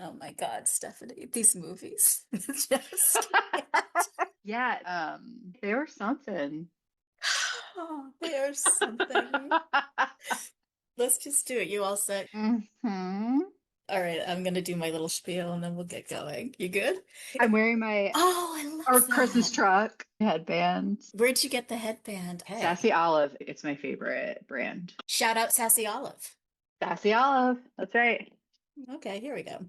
Oh my God, Stephanie, these movies. It's just, Yeah, they were something. oh, they are something. Let's just do it. You all set? Hmm. All right, I'm gonna do my little spiel and then we'll get going. You good? I'm wearing my Oh, I love our Christmas that. truck headband. Where'd you get the headband? Sassy Hey, Olive, it's my favorite brand. shout out Sassy Olive. Sassy Olive, that's right. Okay, here we go.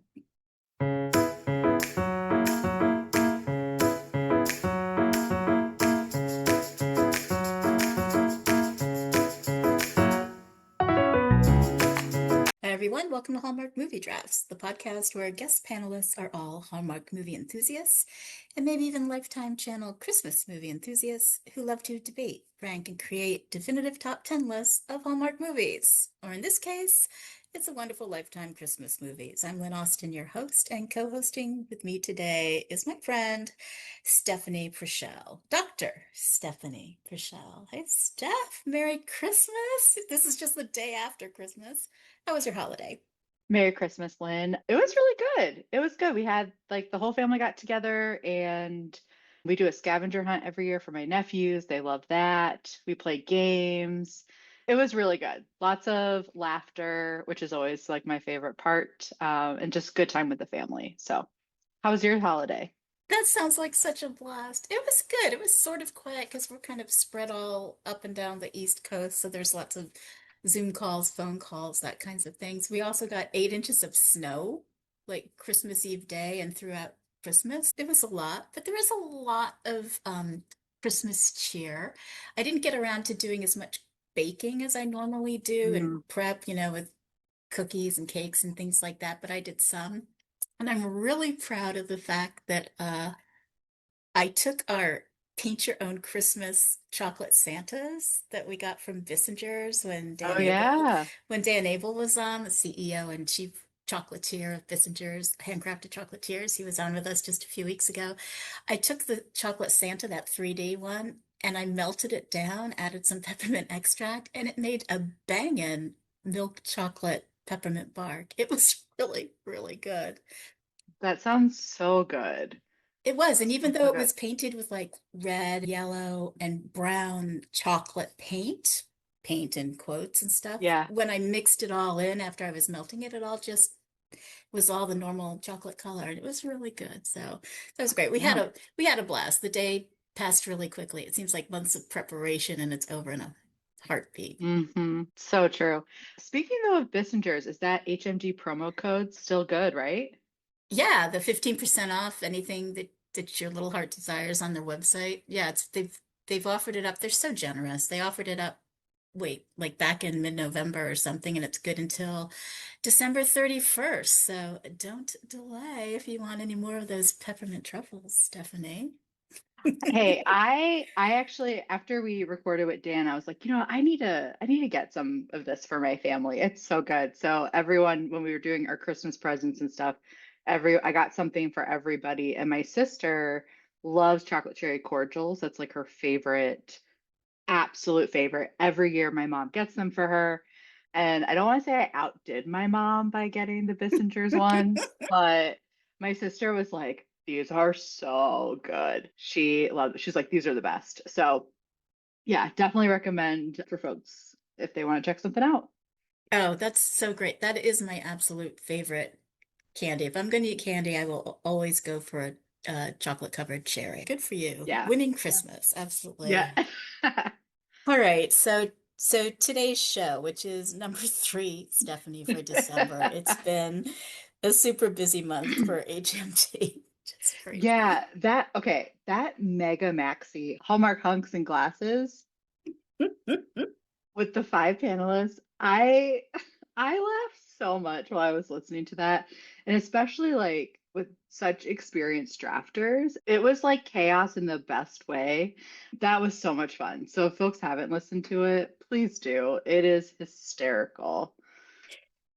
Hi, everyone. Welcome to Hallmark Movie Drafts, the podcast where guest panelists are all Hallmark movie enthusiasts and maybe even Lifetime Channel Christmas movie enthusiasts who love to debate, rank, and create definitive top 10 lists of Hallmark movies. Or in this case, it's a wonderful Lifetime Christmas movies. I'm Lynn Austin, your host, and co-hosting with me today is my friend, Stephanie Preschel. Dr. Stephanie Preschel. Hey, Steph. Merry Christmas. This is just the day after Christmas. How was your holiday? Merry Christmas, Lynn. It was really good. It was good. We had like the whole family got together and we do a scavenger hunt every year for my nephews. They love that. We play games. It was really good. Lots of laughter, which is always like my favorite part, and just good time with the family. So, how was your holiday? That sounds like such a blast. It was good. It was sort of quiet because we're kind of spread all up and down the East Coast. So there's lots of Zoom calls, phone calls, that kinds of things. We also got 8 inches of snow, like Christmas Eve day and throughout Christmas. It was a lot, but there was a lot of Christmas cheer. I didn't get around to doing as much baking as I normally do and Mm. prep, with cookies and cakes and things like that, but I did some. And I'm really proud of the fact that I took our Paint Your Own Christmas chocolate Santas that we got from Bissinger's Oh yeah. When Dan Abel was on, the CEO and chief chocolatier of Bissinger's, handcrafted chocolatiers. He was on with us just a few weeks ago. I took the chocolate Santa, that 3D one, and I melted it down, added some peppermint extract, and it made a bangin' milk chocolate peppermint bark. It was really, really good. That sounds so good. It was, and even So, though so it good. was painted with like red, yellow, and brown chocolate paint in quotes and stuff, Yeah. when I mixed it all in after I was melting it, it all just was all the normal chocolate color, and it was really good. So that was great. Yeah. We had a blast. The day passed really quickly. It seems like months of preparation, and it's over in a heartbeat. So true. Speaking though of Bissinger's, is that HMG promo code still good, right? Yeah, the 15% off anything that your little heart desires on their website. Yeah, it's they've offered it up. They're so generous. They offered it up, wait, like back in mid-November or something, and it's good until December 31st. So don't delay if you want any more of those peppermint truffles, Stephanie. Hey, I actually after we recorded with Dan, I was like, I need to get some of this for my family. It's so good. So everyone, when we were doing our Christmas presents and stuff, I got something for everybody. And my sister loves chocolate cherry cordials. That's like her favorite, absolute favorite. Every year my mom gets them for her. And I don't want to say I outdid my mom by getting the Bissinger's ones, but my sister was like, these are so good. She's like, these are the best. So yeah, definitely recommend for folks if they want to check something out. Oh, that's so great. That is my absolute favorite candy. If I'm going to eat candy, I will always go for a chocolate covered cherry. Good for you. Yeah. Winning Yeah. Christmas. Yeah. Absolutely. All right. So today's show, which is number three, Stephanie, for December. It's been a super busy month for HMT. Just crazy. Yeah, that mega maxi Hallmark hunks and glasses with the five panelists. I laughed so much while I was listening to that, and especially like with such experienced drafters. It was like chaos in the best way. That was so much fun. So if folks haven't listened to it, please do. It is hysterical.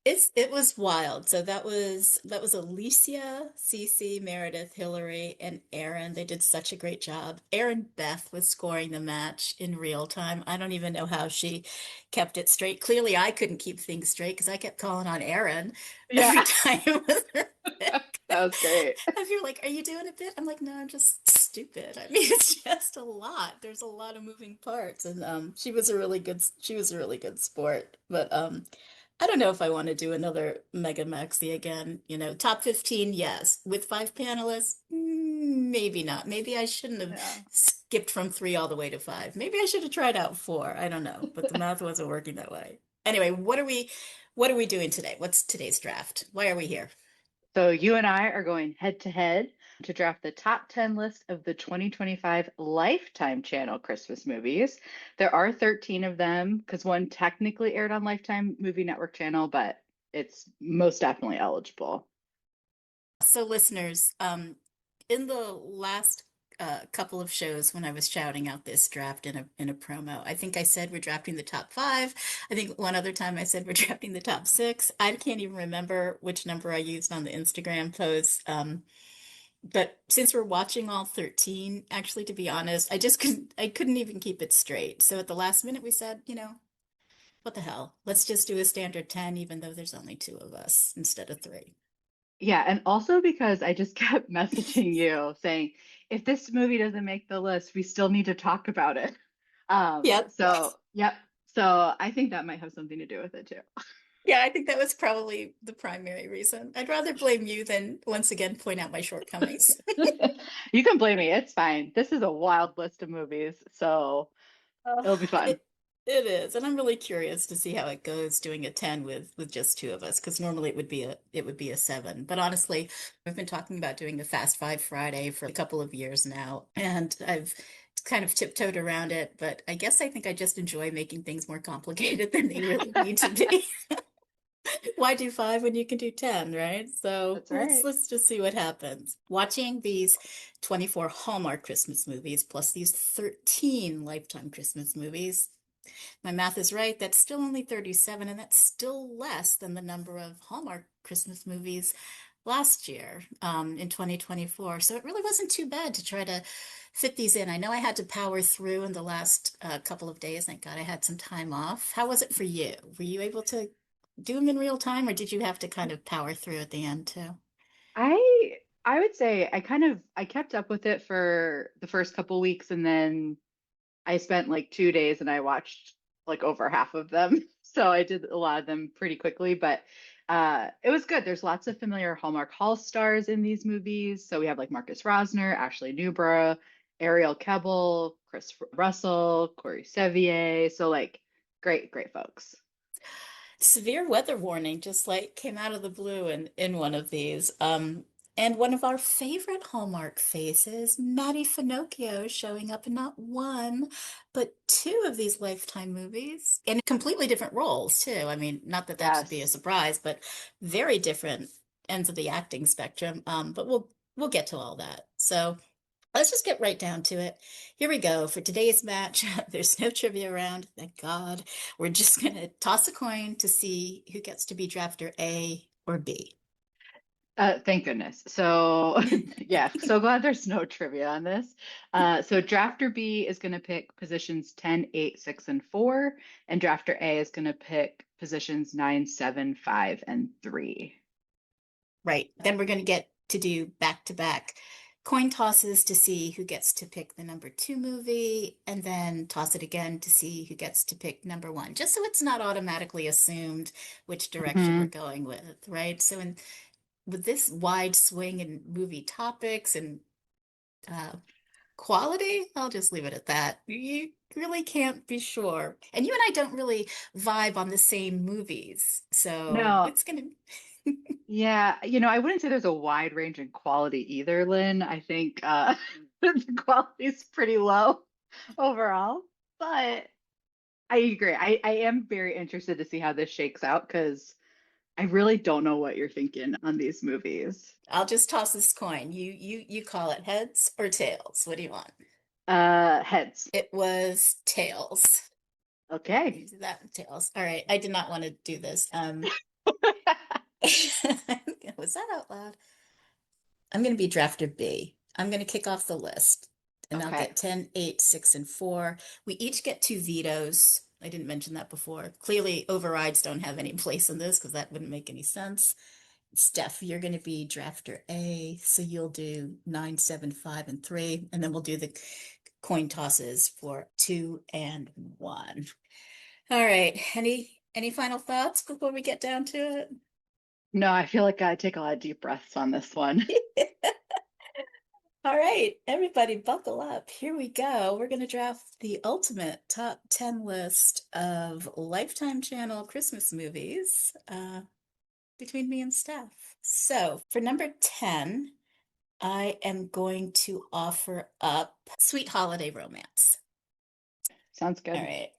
It was wild. So that was Alicia, Cece, Meredith, Hillary, and Aaron. They did such a great job. Aaron Beth was scoring the match in real time. I don't even know how she kept it straight. Clearly, I couldn't keep things straight because I kept calling on Aaron every Yeah. time it was her. That was great. And you're like, are you doing a bit? I'm like, no, I'm just stupid. I mean, it's just a lot. There's a lot of moving parts. And she was a really good sport. But I don't know if I want to do another Mega Maxi again. You know, top 15, yes. With five panelists, maybe not. Maybe I shouldn't have Yeah. skipped from three all the way to five. Maybe I should have tried out four. I don't know, but the math wasn't working that way. Anyway, what are we doing today? What's today's draft? Why are we here? So you and I are going head to head to draft the top 10 list of the 2025 Lifetime Channel Christmas movies. There are 13 of them because one technically aired on Lifetime Movie Network channel, but it's most definitely eligible. So, listeners, in the last couple of shows when I was shouting out this draft in a promo, I think I said we're drafting the top five. I think one other time I said we're drafting the top six. I can't even remember which number I used on the Instagram post. But since we're watching all 13, actually, to be honest, I couldn't even keep it straight. So at the last minute, we said, you know, what the hell? Let's just do a standard 10, even though there's only two of us instead of three. Yeah, and also because I just kept messaging you saying, if this movie doesn't make the list, we still need to talk about it. Yep. Yep. So I think that might have something to do with it too. Yeah, I think that was probably the primary reason. I'd rather blame you than once again point out my shortcomings. You can blame me. It's fine. This is a wild list of movies, so Uh, it'll be fun. it is, and I'm really curious to see how it goes doing a 10 with just two of us, because normally it would be a seven. But honestly, we've been talking about doing a Fast Five Friday for a couple of years now, and I've kind of tiptoed around it, but I think I just enjoy making things more complicated than they really need to be. Why do five when you can do 10, right? So That's right. let's just see what happens. Watching these 24 Hallmark Christmas movies plus these 13 Lifetime Christmas movies, my math is right. That's still only 37, and that's still less than the number of Hallmark Christmas movies last year, in 2024. So it really wasn't too bad to try to fit these in. I know I had to power through in the last couple of days. Thank God I had some time off. How was it for you? Were you able to do them in real time, or did you have to kind of power through at the end too? I I would say I kept up with it for the first couple weeks and then I spent like 2 days and I watched like over half of them. So I did a lot of them pretty quickly, but it was good. There's lots of familiar Hallmark Hall stars in these movies. So we have like Marcus Rosner, Ashley Newborough, Ariel Kebbel, Chris Russell, Corey Sevier. So like great folks. Severe weather warning just like came out of the blue in one of these. And one of our favorite Hallmark faces, Maddie Finocchio, showing up in not one, but two of these Lifetime movies in completely different roles, too. I mean, not that that should be a Yes. surprise, but very different ends of the acting spectrum. But we'll get to all that. So let's just get right down to it. Here we go. For today's match, there's no trivia around, thank God. We're just going to toss a coin to see who gets to be drafter A or B. Thank goodness. So, yeah, so glad there's no trivia on this. So, drafter B is going to pick positions 10, 8, 6, and 4, and drafter A is going to pick positions 9, 7, 5, and 3. Right. Then we're going to get to do back-to-back coin tosses to see who gets to pick the number two movie, and then toss it again to see who gets to pick number one, just so it's not automatically assumed which direction we're Hmm. going with, right? So with this wide swing in movie topics and uh, quality, I'll just leave it at that. You really can't be sure. And you and I don't really vibe on the same movies. So No, it's gonna yeah, I wouldn't say there's a wide range in quality either, Lynn. I think the quality is pretty low overall, but I agree. I am very interested to see how this shakes out because I really don't know what you're thinking on these movies. I'll just toss this coin. You call it heads or tails. What do you want? Heads. It was tails. Okay. Use that tails. All right. I did not want to do this. Was that out loud? I'm going to be drafter B. I'm going to kick off the list and I'll Okay. get 10, 8, 6, and 4. We each get two vetoes. I didn't mention that before. Clearly, overrides don't have any place in this because that wouldn't make any sense. Steph, you're going to be drafter A, so you'll do 9, 7, 5, and 3, and then we'll do the coin tosses for 2 and 1. All right. Any final thoughts before we get down to No, I feel like I take a lot of deep breaths on this one. it? All right, everybody, buckle up. Here we go. We're going to draft the ultimate top 10 list of Lifetime Channel Christmas movies between me and Steph. So, for number 10, I am going to offer up Sweet Holiday Romance. Sounds All good. right.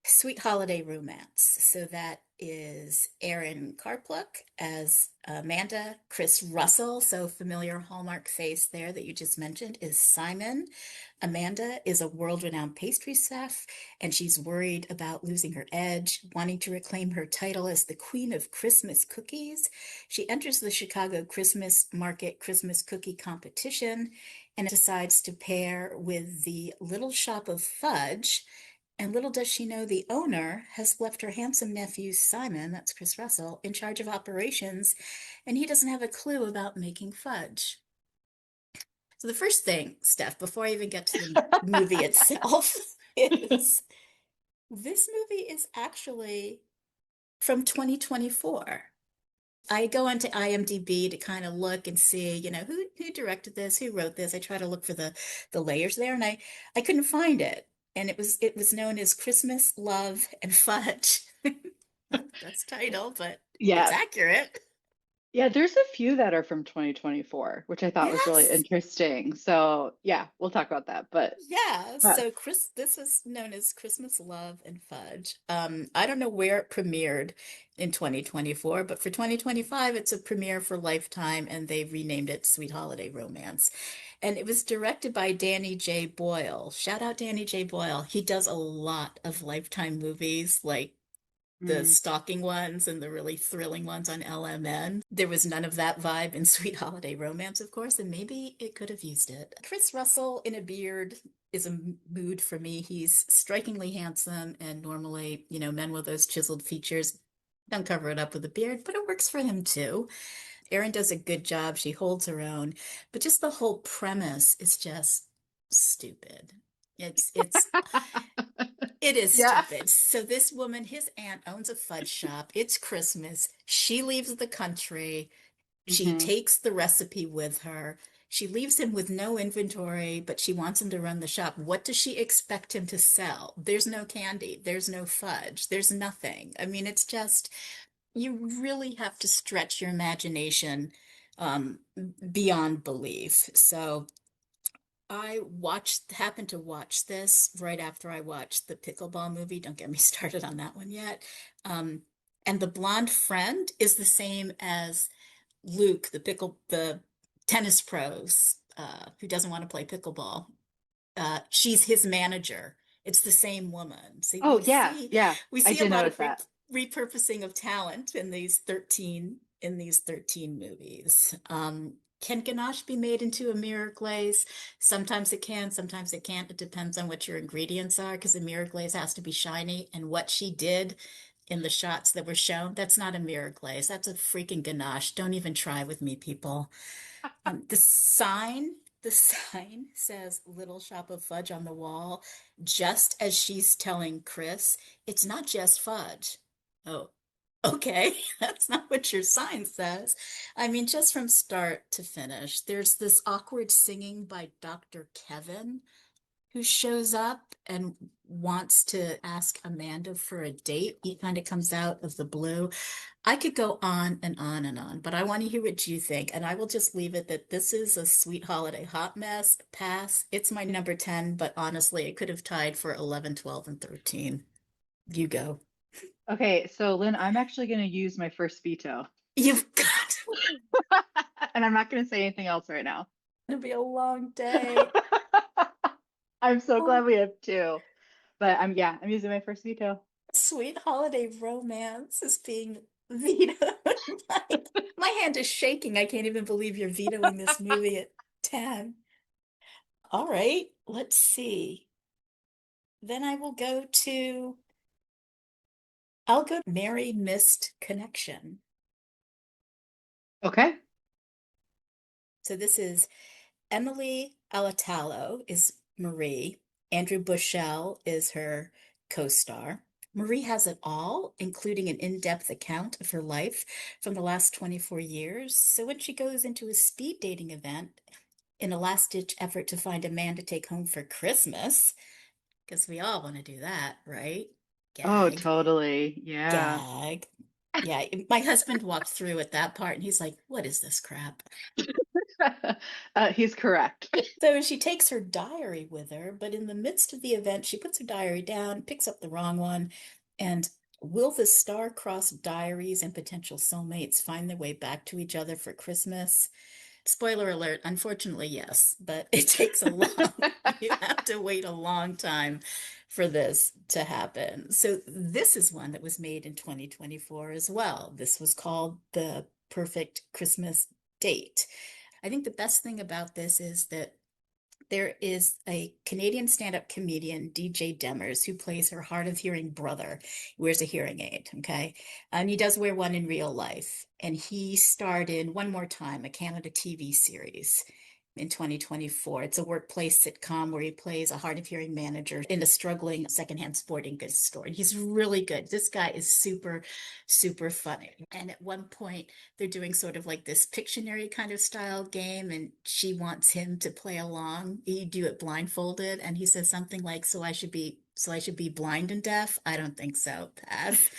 Sweet Holiday Romance. So that is Erin Carpluck as Amanda, Chris Russell, so familiar Hallmark face there that you just mentioned, is Simon. Amanda is a world-renowned pastry chef, and she's worried about losing her edge, wanting to reclaim her title as the Queen of Christmas Cookies. She enters the Chicago Christmas Market Christmas Cookie Competition and decides to pair with the Little Shop of Fudge. And little does she know the owner has left her handsome nephew, Simon, that's Chris Russell, in charge of operations, and he doesn't have a clue about making fudge. So the first thing, Steph, before I even get to the movie itself, is this movie is actually from 2024. I go onto IMDb to kind of look and see, who directed this, who wrote this. I try to look for the layers there, and I couldn't find it. And it was known as Christmas, Love, and Fudge. That's title, but it's Yeah. accurate. Yeah, there's a few that are from 2024, which I thought was really Yes. interesting. So, yeah, we'll talk about that. But Yeah, uh, so this is known as Christmas Love and Fudge. I don't know where it premiered in 2024, but for 2025, it's a premiere for Lifetime, and they renamed it Sweet Holiday Romance. And it was directed by Danny J. Boyle. Shout out Danny J. Boyle. He does a lot of Lifetime movies, like the mm, stalking ones and the really thrilling ones on LMN. There was none of that vibe in Sweet Holiday Romance, of course, and maybe it could have used it. Chris Russell in a beard is a mood for me. He's strikingly handsome, and normally, men with those chiseled features don't cover it up with a beard, but it works for him too. Erin does a good job. She holds her own, but just the whole premise is just stupid. It's it is yeah. stupid. So this woman, his aunt owns a fudge shop. It's Christmas. She leaves the country. She Hmm. takes the recipe with her. She leaves him with no inventory, but she wants him to run the shop. What does she expect him to sell? There's no candy. There's no fudge. There's nothing. I mean, it's just, you really have to stretch your imagination um, beyond belief. So happened to watch this right after I watched the pickleball movie. Don't get me started on that one yet. Um, and the blonde friend is the same as Luke, the tennis pros, who doesn't want to play pickleball. She's his manager. It's the same woman. See, Oh, yeah. Yeah. we I see a did lot notice of that. repurposing of talent in these 13 movies. Can ganache be made into a mirror glaze? Sometimes it can, sometimes it can't. It depends on what your ingredients are, because a mirror glaze has to be shiny. And what she did in the shots that were shown, that's not a mirror glaze. That's a freaking ganache. Don't even try with me, people. The sign says Little Shop of Fudge on the wall, just as she's telling Chris, it's not just fudge. Oh, okay. That's not what your sign says. I mean, just from start to finish, there's this awkward singing by Dr. Kevin, who shows up and wants to ask Amanda for a date. He kind of comes out of the blue. I could go on and on and on, but I want to hear what you think. And I will just leave it that this is a sweet holiday hot mess. Pass. It's my number 10, but honestly, it could have tied for 11, 12, and 13. You go. Okay, so Lynn, I'm actually going to use my first veto. You've got And I'm not going to say anything else right now. to be a long day. I'm so Oh, glad we have two. But I'm using my first veto. sweet holiday romance is being vetoed. My, my hand is shaking. I can't even believe you're vetoing this movie at 10. All right, let's see. Then I'll go Merry Missed Connection. Okay. So this is Emily Alatalo is Marie. Andrew Bushell is her co-star. Marie has it all, including an in-depth account of her life from the last 24 years. So when she goes into a speed dating event in a last-ditch effort to find a man to take home for Christmas, because we all want to do that, right? Oh, Gag, totally. Yeah. gag. Yeah, my husband walked through at that part and he's like, what is this crap? He's correct. So she takes her diary with her, but in the midst of the event, she puts her diary down, picks up the wrong one, and will the star-crossed diaries and potential soulmates find their way back to each other for Christmas? Spoiler alert, unfortunately, yes, but it takes a long, you have to wait a long time for this to happen. So this is one that was made in 2024 as well. This was called The Perfect Christmas Date. I think the best thing about this is that there is a Canadian stand-up comedian, DJ Demers, who plays her hard of hearing brother. He wears a hearing aid, okay? And he does wear one in real life. And he starred in One More Time, a Canada TV series in 2024. It's a workplace sitcom where he plays a hard of hearing manager in a struggling secondhand sporting goods store. And he's really good. This guy is super, super funny. And at one point, they're doing sort of like this Pictionary kind of style game, and she wants him to play along. You do it blindfolded, and he says something like, so I should be blind and deaf? I don't think so, Pass.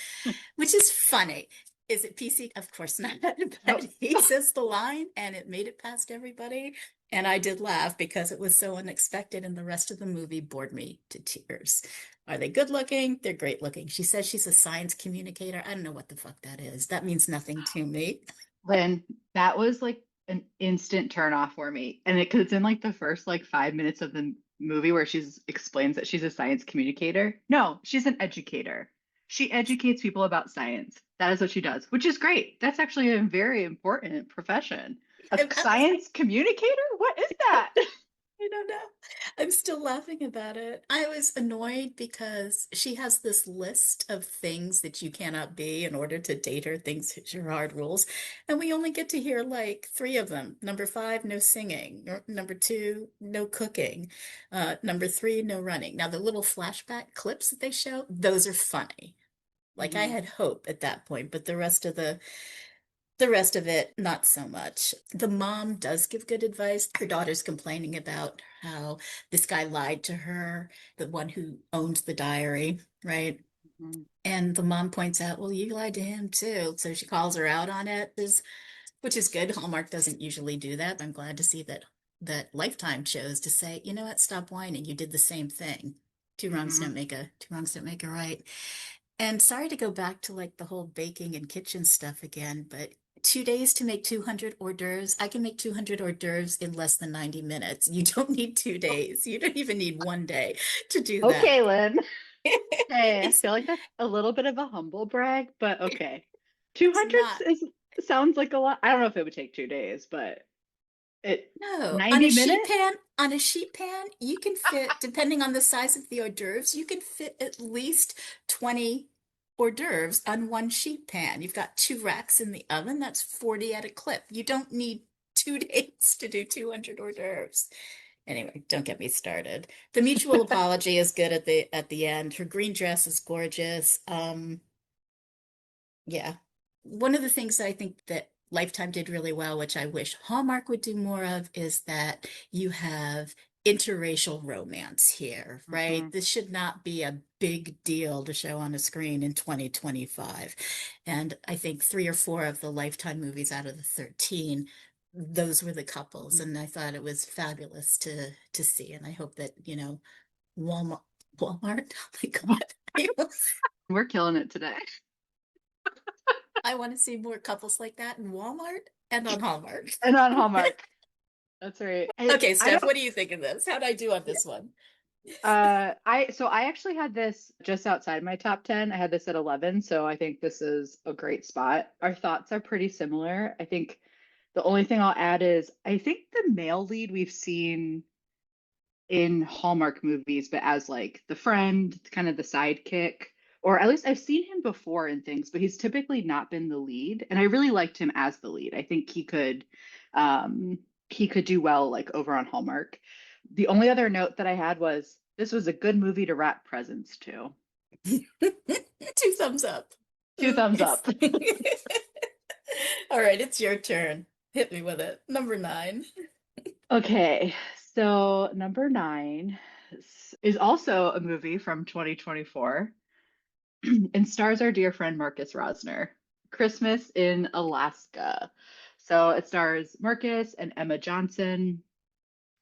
Which is funny. Is it PC? Of course not. But Nope. he says the line and it made it past everybody. And I did laugh because it was so unexpected, and the rest of the movie bored me to tears. Are they good looking? They're great looking. She says she's a science communicator. I don't know what the fuck that is. That means nothing to me. Lynn, that was like an instant turn off for me. And because it's in like the first like 5 minutes of the movie where she's explains that she's a science communicator. No, she's an educator. She educates people about science. That is what she does, which is great. That's actually a very important profession. A science communicator? What is that? I don't know. I'm still laughing about it. I was annoyed because she has this list of things that you cannot be in order to date her, things that are hard rules. And we only get to hear like three of them. Number five, no singing. Number two, no cooking. Number three, no running. Now, the little flashback clips that they show, those are funny. Like I Mhm, had hope at that point, but the rest of it, not so much. The mom does give good advice. Her daughter's complaining about how this guy lied to her, the one who owns the diary, right? mhm, And the mom points out, well, you lied to him too. So she calls her out on it, which is good. Hallmark doesn't usually do that. I'm glad to see that Lifetime chose to say, you know what, stop whining. You did the same thing. mhm. Two wrongs don't make a right. And sorry to go back to like the whole baking and kitchen stuff again, but 2 days to make 200 hors d'oeuvres. I can make 200 hors d'oeuvres in less than 90 minutes. You don't need 2 days. You don't even need one day to do Okay, that. Lynn. Hey, I It's feel like that's a little bit of a humble brag, but okay. it's 200 not. is sounds like a lot. I don't know if it would take 2 days, but it No, 90 minutes? on a sheet pan, you can fit, depending on the size of the hors d'oeuvres, you can fit at least 20 hors d'oeuvres on one sheet pan. You've got two racks in the oven, that's 40 at a clip. You don't need 2 days to do 200 hors d'oeuvres. Anyway, don't get me started. The mutual apology is good at the end. Her green dress is gorgeous. Yeah. One of the things that I think that Lifetime did really well, which I wish Hallmark would do more of, is that you have interracial romance here, right? Hmm. This should not be a big deal to show on a screen in 2025. And I think three or four of the Lifetime movies out of the 13, those were the couples. And I thought it was fabulous to see. And I hope that, Walmart, Walmart, oh my God. We're killing it today. I want to see more couples like that in Walmart and on Hallmark. And on Hallmark. That's right. Okay, I Steph, don't what do you think of this? How'd I do on this one? I actually had this just outside my top 10. I had this at 11, so I think this is a great spot. Our thoughts are pretty similar. I think the only thing I'll add is I think the male lead we've seen in Hallmark movies, but as like the friend, kind of the sidekick. or at least I've seen him before in things, but he's typically not been the lead. And I really liked him as the lead. I think he could do well like over on Hallmark. The only other note that I had was this was a good movie to wrap presents to. 2 thumbs up. Two thumbs up. All right, it's your turn. Hit me with it. Number 9. Okay, so number 9 is also a movie from 2024 and stars our dear friend Marcus Rosner. Christmas in Alaska. So it stars Marcus and Emma Johnson.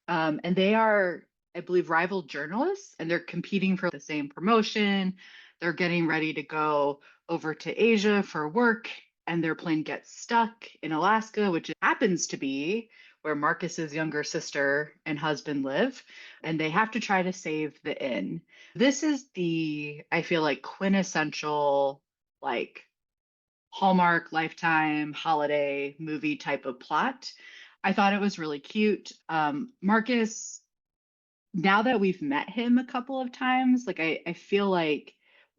And they are, I believe, rival journalists, and they're competing for the same promotion. They're getting ready to go over to Asia for work, and their plane gets stuck in Alaska, which happens to be where Marcus's younger sister and husband live, and they have to try to save the inn. This is I feel like, quintessential, like, Hallmark, Lifetime, holiday movie type of plot. I thought it was really cute. Marcus, now that we've met him a couple of times, like I feel like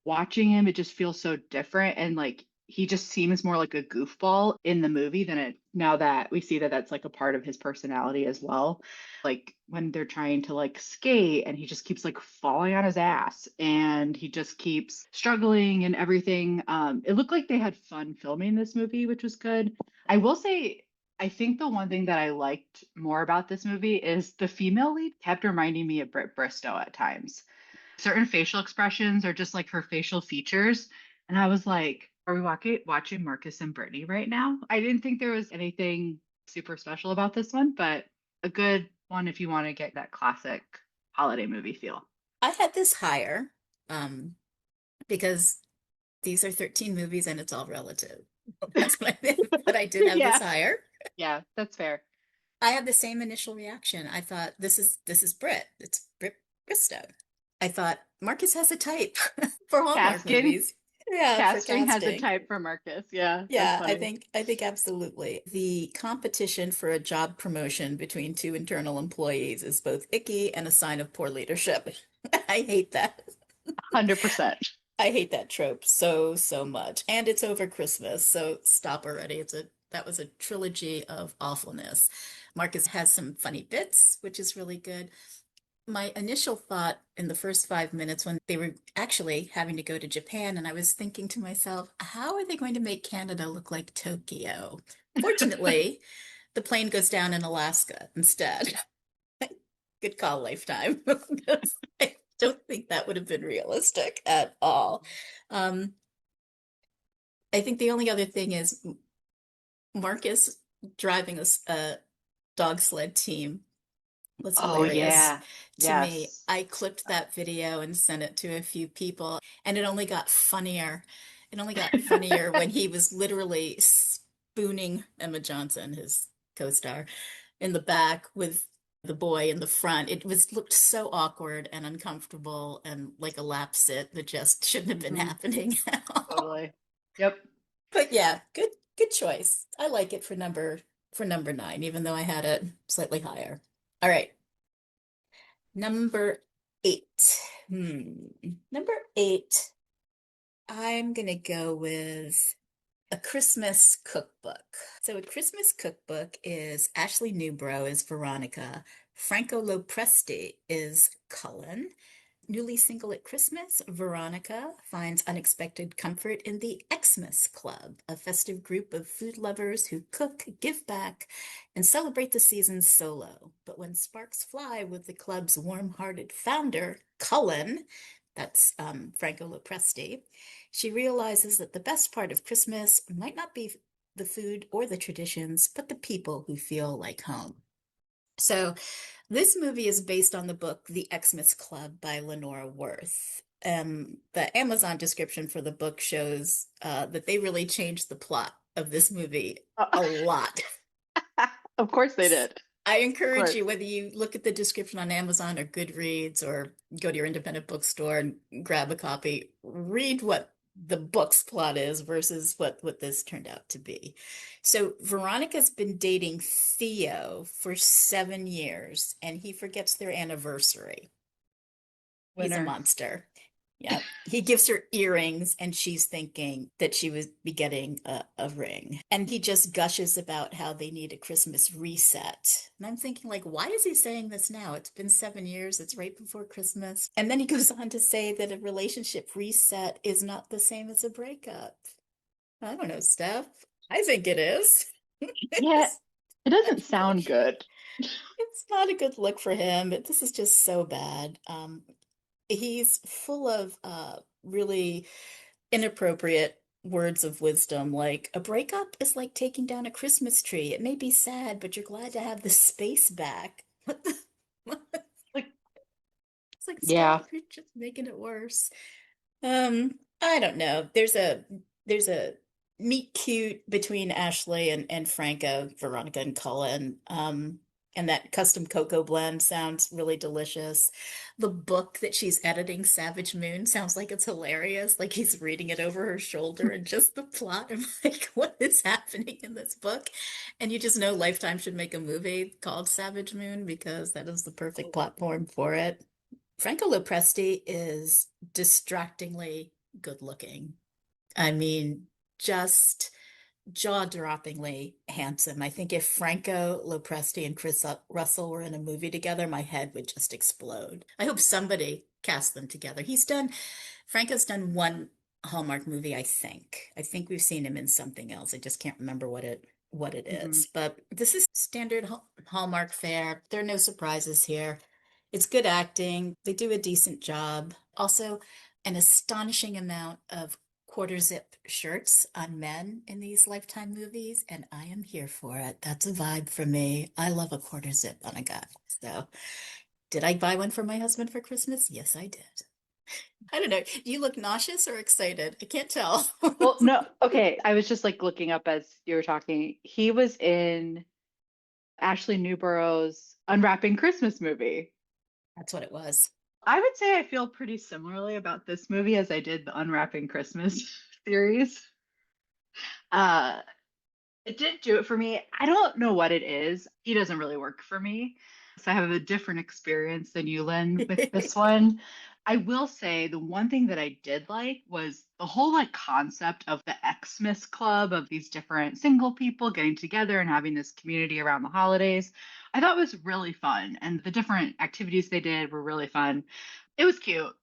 watching him, it just feels so different. And like he just seems more like a goofball in the movie than it now that we see that that's like a part of his personality as well. Like when they're trying to like skate and he just keeps like falling on his ass and he just keeps struggling and everything. It looked like they had fun filming this movie, which was good. I will say, I think the one thing that I liked more about this movie is the female lead kept reminding me of Britt Bristow at times. Certain facial expressions or just like her facial features. And I was like, are we watching Marcus and Brittany right now? I didn't think there was anything super special about this one, but a good one if you want to get that classic holiday movie feel. I had this higher um, because these are 13 movies and it's all relative. That's what I meant, but I did have this Yeah, higher. yeah, that's fair. I had the same initial reaction. I thought this is Brit. It's Brit Bristow. I thought Marcus has a type for Hallmark Casting, movies. Yeah, for casting has a casting. type for Marcus. Yeah, that's Yeah, I funny. think I think absolutely. The competition for a job promotion between two internal employees is both icky and a sign of poor leadership. I hate that. 100%. I hate that trope so, so much. And it's over Christmas, so stop already. That was a trilogy of awfulness. Marcus has some funny bits, which is really good. My initial thought in the first 5 minutes when they were actually having to go to Japan, and I was thinking to myself, how are they going to make Canada look like Tokyo? Fortunately, the plane goes down in Alaska instead. Good call, Lifetime. I don't think that would have been realistic at all. Um, I think the only other thing is Marcus driving a dog sled team was Oh, hilarious yeah. to me. Yes. I clipped that video and sent it to a few people, and it only got funnier. It only got funnier when he was literally spooning Emma Johnson, his co-star, in the back with the boy in the front. It was looked so awkward and uncomfortable and like a lap sit that just shouldn't have been Hmm. happening at all. Totally. Yep. But yeah, good choice. I like it for number 9, even though I had it slightly higher. All right, number 8. Number 8, I'm gonna go with a Christmas cookbook. So a Christmas cookbook is Ashley Newbrough is Veronica, Franco Lopresti is Cullen. Newly single at Christmas, Veronica finds unexpected comfort in the Xmas Club, a festive group of food lovers who cook, give back, and celebrate the season solo. But when sparks fly with the club's warm-hearted founder, Cullen, that's Franco Lopresti, she realizes that the best part of Christmas might not be the food or the traditions, but the people who feel like home. So this movie is based on the book The Xmas Club by Lenora Worth. The Amazon description for the book shows that they really changed the plot of this movie Oh, a lot. of course they did. I Of encourage course. you, whether you look at the description on Amazon or Goodreads or go to your independent bookstore and grab a copy, read what the book's plot is versus what this turned out to be. So Veronica's been dating Theo for 7 years and he forgets their anniversary. He's a Winner. monster. Yeah. He gives her earrings and she's thinking that she would be getting a ring. And he just gushes about how they need a Christmas reset. And I'm thinking, like, why is he saying this now? It's been 7 years. It's right before Christmas. And then he goes on to say that a relationship reset is not the same as a breakup. I don't know, Steph. I think it is. Yeah, It's it not doesn't a good, sound good. it's not a good look for him, but this is just so bad. He's full of really inappropriate words of wisdom, like a breakup is like taking down a Christmas tree. It may be sad, but you're glad to have the space back. What the? Like, It's like, yeah. stop, you're just making it worse. I don't know. There's a meet cute between Ashley and Franco, Veronica and Cullen. And that custom cocoa blend sounds really delicious. The book that she's editing, Savage Moon, sounds like it's hilarious. Like he's reading it over her shoulder and just the plot. I'm like, what is happening in this book? And you just know Lifetime should make a movie called Savage Moon because that is the perfect platform for it. Franco Lopresti is distractingly good looking. I mean, just jaw-droppingly handsome. I think if Franco Lopresti and Chris Russell were in a movie together, my head would just explode. I hope somebody cast them together. Franco's done one Hallmark movie, I think. I think we've seen him in something else. I just can't remember what it Hmm. is. But this is standard Hallmark fare. There are no surprises here. It's good acting. They do a decent job. Also, an astonishing amount of quarter zip shirts on men in these Lifetime movies, and I am here for it. That's a vibe for me. I love a quarter zip on a guy. So, did I buy one for my husband for Christmas? Yes, I did. I don't know. Do you look nauseous or excited? I can't tell. Well, no, okay. I was just like looking up as you were talking. He was in Ashley Newborough's Unwrapping Christmas movie. That's what it was. I would say I feel pretty similarly about this movie as I did the Unwrapping Christmas series. Uh, it didn't do it for me. I don't know what it is. He doesn't really work for me. So I have a different experience than you, Lynn, with this one. I will say the one thing that I did like was the whole like concept of the Xmas Club of these different single people getting together and having this community around the holidays. I thought was really fun. And the different activities they did were really fun. It was cute.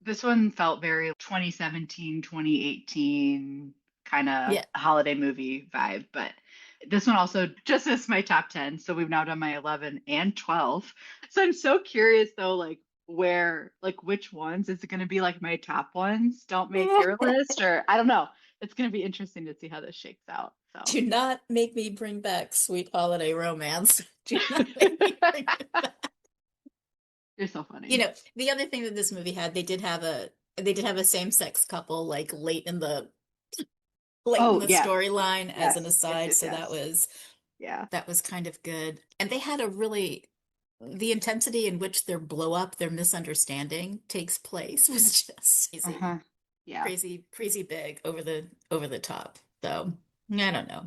This one felt very 2017, 2018 kind of Yeah. holiday movie vibe, but this one also just missed my top 10. So we've now done my 11 and 12. So I'm so curious though, like which ones? Is it going to be like my top ones? Don't make your list, or I don't know. It's going to be interesting to see how this shakes out. So Do not make me bring back Sweet Holiday Romance. Do not make me bring it back. you're so You funny. know, the other thing that this movie had, they did have a same-sex couple like late in Oh, the yes. storyline as an Yes. Yes, aside, yes, so that yes. was Yeah. that was kind of good. And they had a really the intensity in which their blow up, their misunderstanding takes place was just crazy, Uh-huh. Yeah. crazy, crazy big over the top. So I don't know.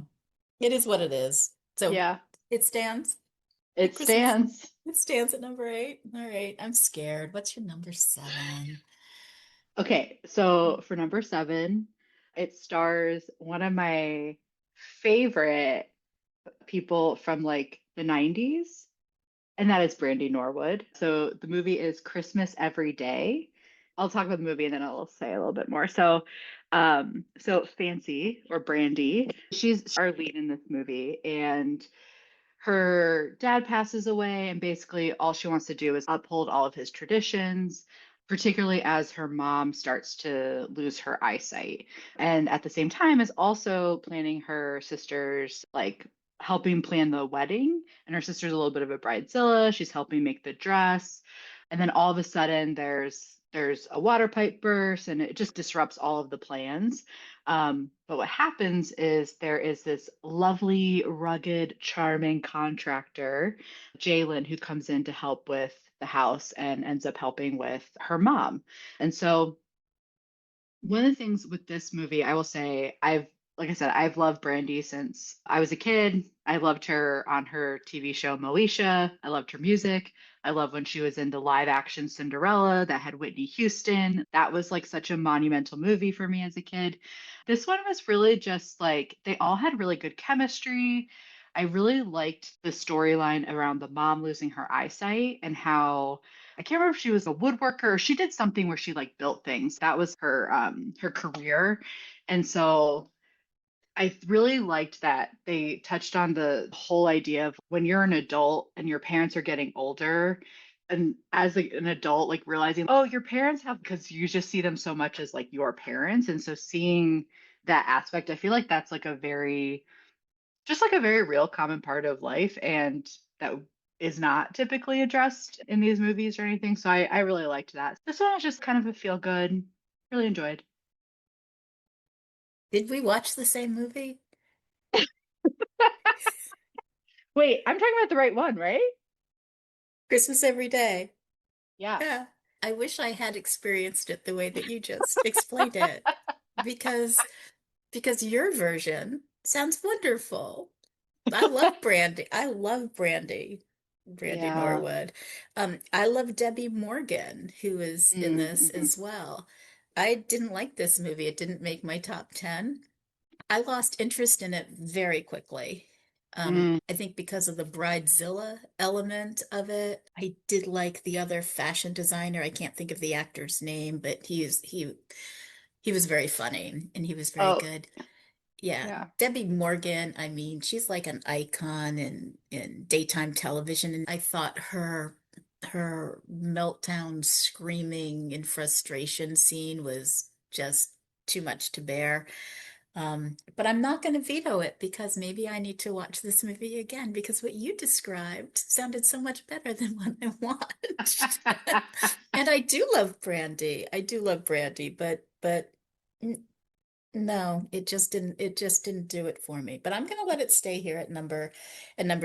It is what it is. So Yeah. it stands at It Christmas. stands. It stands at number 8. All right. I'm scared. What's your number 7? Okay, so for number 7, it stars one of my favorite people from like the 90s, and that is Brandy Norwood. So the movie is Christmas Every Day. I'll talk about the movie and then I'll say a little bit more. So Fancy or Brandy, she's our lead in this movie, and her dad passes away, and basically all she wants to do is uphold all of his traditions, particularly as her mom starts to lose her eyesight. And at the same time is also planning her sister's like helping plan the wedding. And her sister's a little bit of a bridezilla. She's helping make the dress. And then all of a sudden there's a water pipe burst and it just disrupts all of the plans. But what happens is there is this lovely, rugged, charming contractor, Jalen, who comes in to help with the house and ends up helping with her mom. And so, one of the things with this movie, I will say, like I said, I've loved Brandy since I was a kid. I loved her on her TV show Moesha. I loved her music. I love when she was in the live action Cinderella that had Whitney Houston. That was like such a monumental movie for me as a kid. This one was really just like they all had really good chemistry. I really liked the storyline around the mom losing her eyesight and how I can't remember if she was a woodworker or she did something where she like built things. That was her career. And so I really liked that they touched on the whole idea of when you're an adult and your parents are getting older, and as an adult, like realizing, oh, your parents have, because you just see them so much as like your parents. And so seeing that aspect, I feel like that's like just like a very real common part of life. And that is not typically addressed in these movies or anything. So I really liked that. This one was just kind of a feel good, really enjoyed. Did we watch the same movie? Wait, I'm talking about the right one, right? Christmas Every Day. Yeah. Yeah. I wish I had experienced it the way that you just explained it because because your version sounds wonderful. I love Brandy. I love Brandy. Brandy Yeah. Norwood. I love Debbie Morgan, who is in this Mm-hmm. as well. I didn't like this movie. It didn't make my top 10. I lost interest in it very quickly. Mm. I think because of the bridezilla element of it. I did like the other fashion designer. I can't think of the actor's name, but he was very funny and he was very Oh, good. Yeah, yeah. Debbie Morgan, I mean, she's like an icon in daytime television, and I thought her meltdown screaming and frustration scene was just too much to bear. But I'm not going to veto it because maybe I need to watch this movie again because what you described sounded so much better than what I watched. And I do love Brandy. I do love Brandy, but no, it just didn't do it for me. But I'm gonna let it stay here at number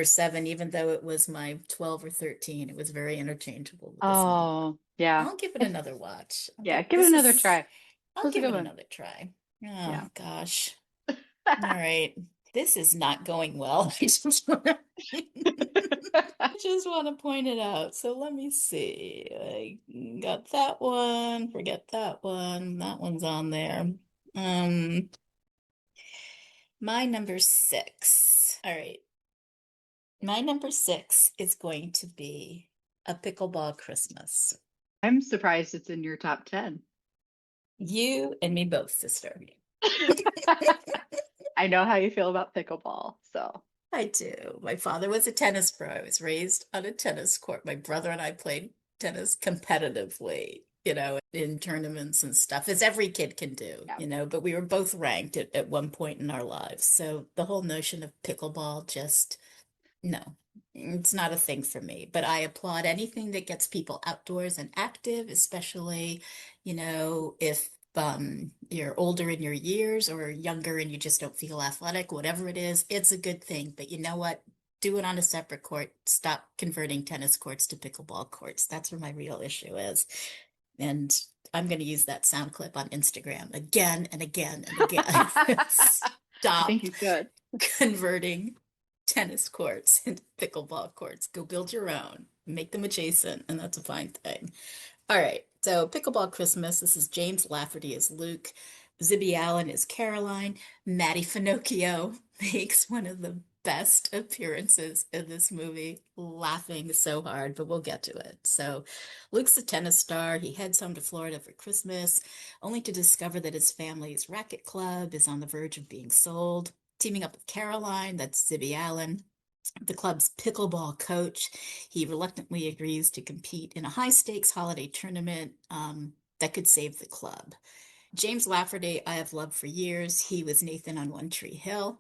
7, even though it was my 12 or 13. It was very interchangeable with this one. Oh, yeah. I'll give it It's, another watch. yeah, give it another try. It I'll was a give good it one. another try. Oh Yeah. gosh. All right. This is not going well. I just want to point it out. So let me see. I got that one. Forget that one. That one's on there. Um, my number 6. All right. My number 6 is going to be A Pickleball Christmas. I'm surprised it's in your top 10. You and me both, sister. I know how you feel about pickleball, so. I do. My father was a tennis pro. I was raised on a tennis court. My brother and I played tennis competitively, in tournaments and stuff, as every kid can do, Yeah. but we were both ranked at one point in our lives. So the whole notion of pickleball just no, it's not a thing for me, but I applaud anything that gets people outdoors and active, especially, if you're older in your years or younger and you just don't feel athletic, whatever it is, it's a good thing. But you know what? Do it on a separate court. Stop converting tennis courts to pickleball courts. That's where my real issue is. And I'm going to use that sound clip on Instagram again and again and again. I think Stop you should. converting tennis courts into pickleball courts. Go build your own, make them adjacent, and that's a fine thing. All right, so Pickleball Christmas. This is James Lafferty as Luke, Zibby Allen is Caroline, Maddie Finocchio makes one of the best appearances in this movie, laughing so hard, but we'll get to it. So, Luke's a tennis star. He heads home to Florida for Christmas, only to discover that his family's racket club is on the verge of being sold. Teaming up with Caroline, that's Zibby Allen, the club's pickleball coach, he reluctantly agrees to compete in a high stakes holiday tournament that could save the club. James Lafferty, I have loved for years. He was Nathan on One Tree Hill.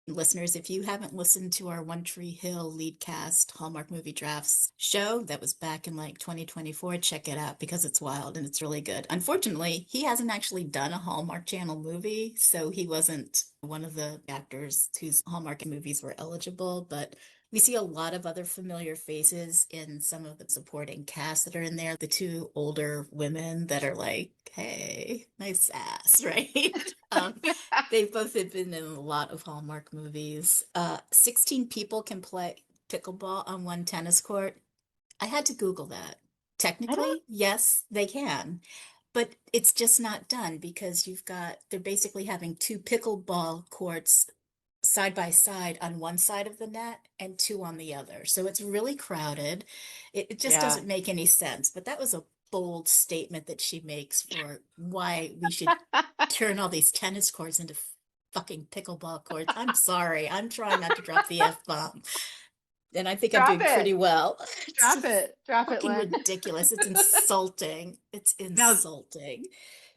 Listeners, if you haven't listened to our One Tree Hill lead cast Hallmark Movie Drafts show that was back in like 2024, check it out because it's wild and it's really good. Unfortunately, he hasn't actually done a Hallmark Channel movie, so he wasn't one of the actors whose Hallmark movies were eligible, but We see a lot of other familiar faces in some of the supporting cast that are in there. The two older women that are like, hey, nice ass, right? They both have been in a lot of Hallmark movies. 16 people can play pickleball on one tennis court. I had to Google that. I don't, Technically, yes, they can, but it's just not done because they're basically having two pickleball courts side by side on one side of the net and two on the other. So it's really crowded. It just yeah. doesn't make any sense. But that was a bold statement that she makes for why we should turn all these tennis courts into fucking pickleball courts. I'm sorry. I'm trying not to drop the F-bomb. And I think I'm Drop doing it. pretty well. It's Drop just it. Drop it, fucking Lynn. ridiculous. It's insulting. It's Now insulting.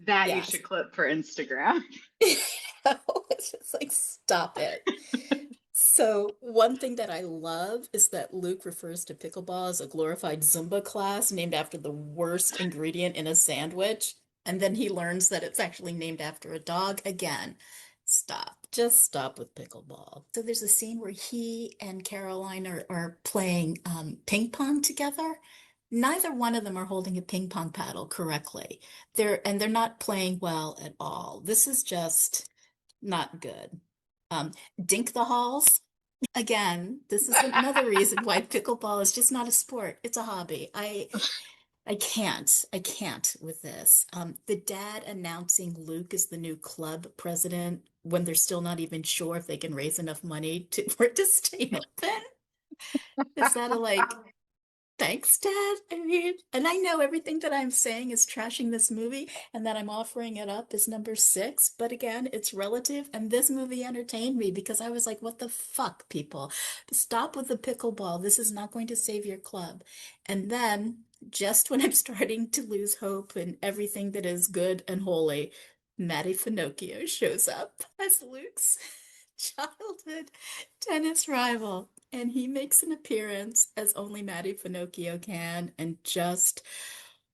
that you Yes. should clip for Instagram. It's just like, stop it. So, one thing that I love is that Luke refers to pickleball as a glorified Zumba class named after the worst ingredient in a sandwich. And then he learns that it's actually named after a dog. Again, stop. Just stop with pickleball. So, there's a scene where he and Caroline are playing ping pong together. Neither one of them are holding a ping pong paddle correctly. They're not playing well at all. This is just not good. Um, Dink the halls. Again, this is another reason why pickleball is just not a sport. It's a hobby. I can't with this. The dad announcing Luke as the new club president when they're still not even sure if they can raise enough money for it to stay open. Is that a like, thanks, Dad? I mean, and I know everything that I'm saying is trashing this movie and that I'm offering it up as number six, but again, it's relative. And this movie entertained me because I was like, what the fuck, people? Stop with the pickleball. This is not going to save your club. And then, just when I'm starting to lose hope in everything that is good and holy, Matty Finocchio shows up as Luke's childhood tennis rival. And he makes an appearance as only Matty Finocchio can and just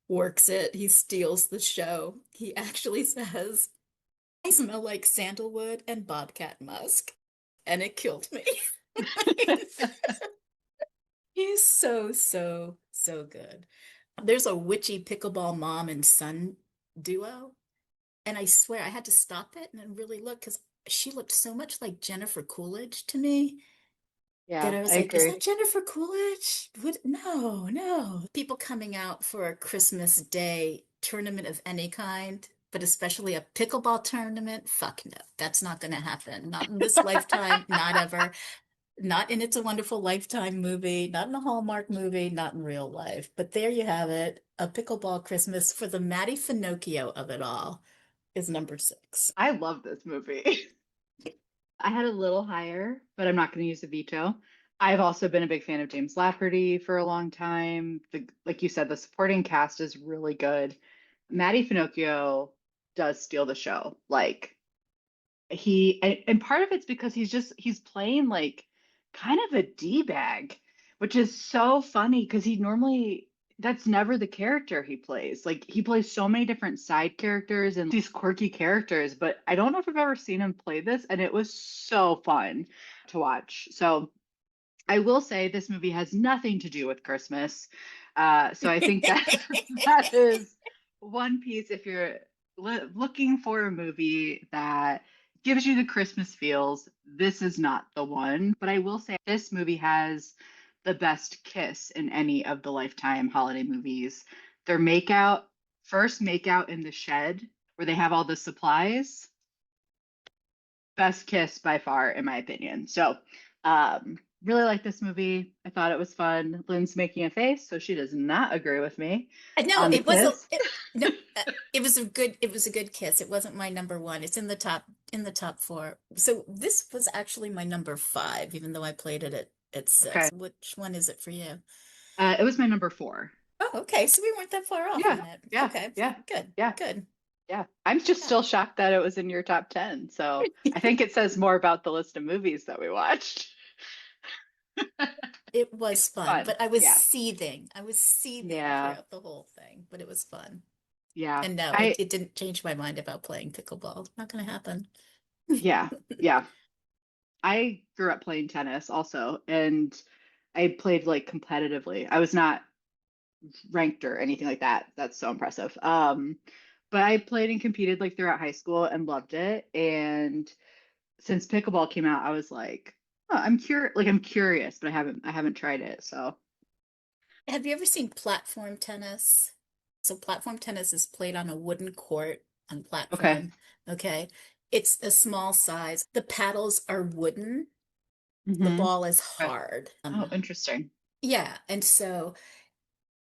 works it. He steals the show. He actually says, I smell like sandalwood and bobcat musk. And it killed me. He's so, so, so good. There's a witchy pickleball mom and son duo. And I swear I had to stop it and then really look because she looked so much like Jennifer Coolidge to me that Yeah, I I was like, is agree. that Jennifer Coolidge? No, no. People coming out for a Christmas Day tournament of any kind, but especially a pickleball tournament, fuck no. That's not going to happen. Not in this lifetime, not ever. Not in It's a Wonderful Lifetime movie, not in a Hallmark movie, not in real life. But there you have it. A pickleball Christmas for the Matty Finocchio of it all is number six. I love this movie. I had a little higher, but I'm not going to use a veto. I've also been a big fan of James Lafferty for a long time. Like you said, the supporting cast is really good. Matty Finocchio does steal the show. Like and part of it's because he's playing like kind of a D-bag, which is so funny because he normally that's never the character he plays. Like he plays so many different side characters and these quirky characters, but I don't know if I've ever seen him play this, and it was so fun to watch. So I will say this movie has nothing to do with Christmas. So I think that that is one piece if you're looking for a movie that gives you the Christmas feels, this is not the one. But I will say this movie has the best kiss in any of the Lifetime holiday movies. Their first makeout in the shed where they have all the supplies, best kiss by far, in my opinion. So, really like this movie. I thought it was fun. Lynn's making a face, so she does not agree with me No, on the it was a kiss. it, no, it was a good kiss. It wasn't my number one. It's in the top four. So this was actually my number five, even though I played it at Okay. six. Which one is it for you? It was my number four. Oh, okay. So we weren't that far off Yeah, on it. yeah, Okay, yeah, good, yeah, good. yeah. I'm just Yeah. still shocked that it was in your top 10. So I think it says more about the list of movies that we watched. It was It's fun, fun. but I was Yeah, seething. I was seething yeah, throughout the whole thing, but it was fun. yeah. And no, it, I, it didn't change my mind about playing pickleball. Not going to happen. yeah, yeah. I grew up playing tennis also, and I played like competitively. I was not ranked or anything like that. That's so impressive. But I played and competed like throughout high school and loved it. And since pickleball came out, I was like, oh, I'm curious, but I haven't tried it. So Have you ever seen platform tennis? So platform tennis is played on a wooden court on okay. platform. Okay. It's a small size. The paddles are wooden. The Mm-hmm. ball is Okay. hard. Oh, interesting. Yeah. And so,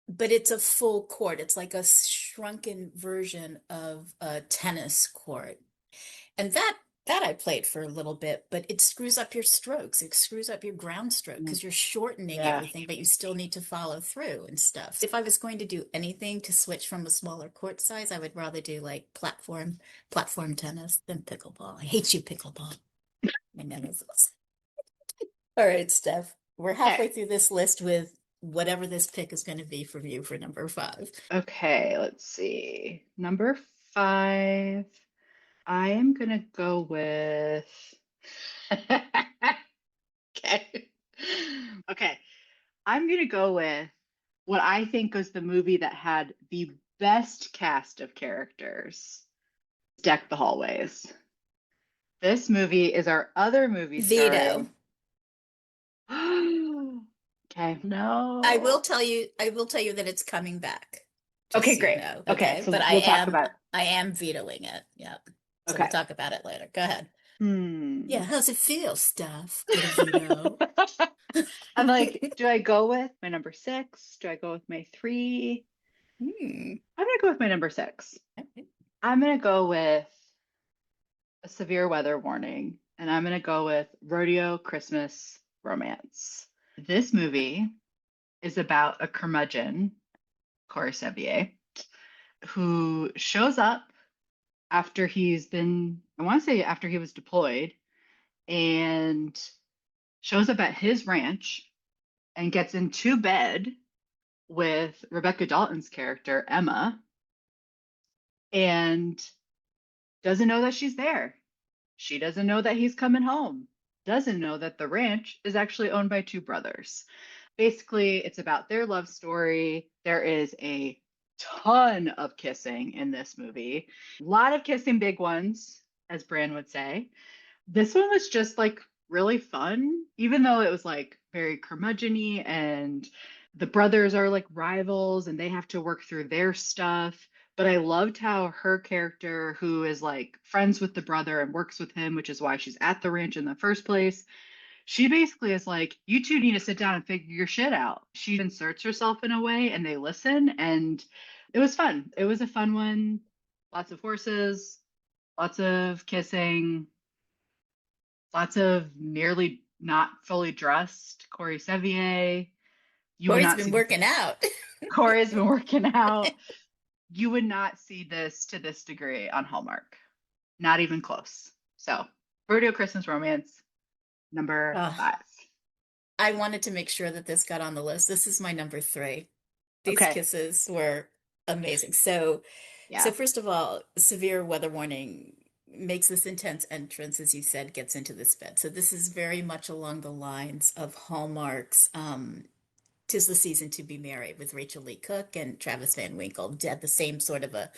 but it's a full court. It's like a shrunken version of a tennis court. And that I played for a little bit, but it screws up your strokes. It screws up your ground stroke Mm, because you're shortening yeah. everything, but you still need to follow through and stuff. If I was going to do anything to switch from a smaller court size, I would rather do like platform tennis than pickleball. I hate you, pickleball. My nemesis. All right, Steph. We're Okay. halfway through this list with whatever this pick is going to be for you for number five. Okay, let's see. Number 5. I am gonna go with okay. Okay. I'm gonna go with what I think was the movie that had the best cast of characters. Deck the Hallways. This movie is our other movie Veto. starring. Okay, I will no. tell you, I will tell you that it's coming back, Okay, just so you great. know. Okay, Okay. But so I we'll talk am about. I am vetoing it. Yep. So we'll Okay. talk about it later. Go ahead. Yeah, Hmm. how's it feel, Steph? Get a veto. I'm like, do I go with my number 6? Do I go with my 3? Hmm. I'm gonna go with my number 6. I'm gonna go with a severe weather warning, and I'm gonna go with Rodeo Christmas Romance. This movie is about a curmudgeon, Corey Sevier, who shows up after he's been, I want to say after he was deployed, and shows up at his ranch and gets into bed with Rebecca Dalton's character, Emma, and doesn't know that she's there. She doesn't know that he's coming home, doesn't know that the ranch is actually owned by two brothers. Basically, it's about their love story. There is a ton of kissing in this movie, a lot of kissing, big ones, as Bran would say. This one was just like really fun, even though it was like very curmudgeon-y and the brothers are like rivals and they have to work through their stuff. But I loved how her character, who is like friends with the brother and works with him, which is why she's at the ranch in the first place, she basically is like, you two need to sit down and figure your shit out. She inserts herself in a way and they listen. And it was fun. It was a fun one. Lots of horses, lots of kissing, lots of nearly not fully dressed Corey Sevier. You would Corey's not been see this. working out. Corey's been working out. You would not see this to this degree on Hallmark. Not even close. So, Rodeo Christmas Romance, number Oh, 5. I wanted to make sure that this got on the list. This is my number three. These Okay. kisses were amazing. So Yeah. first of all, severe weather warning makes this intense entrance, as you said, gets into this bed. So this is very much along the lines of Hallmark's 'Tis the Season to Be Merry with Rachel Lee Cook and Travis Van Winkle. Had the same sort of a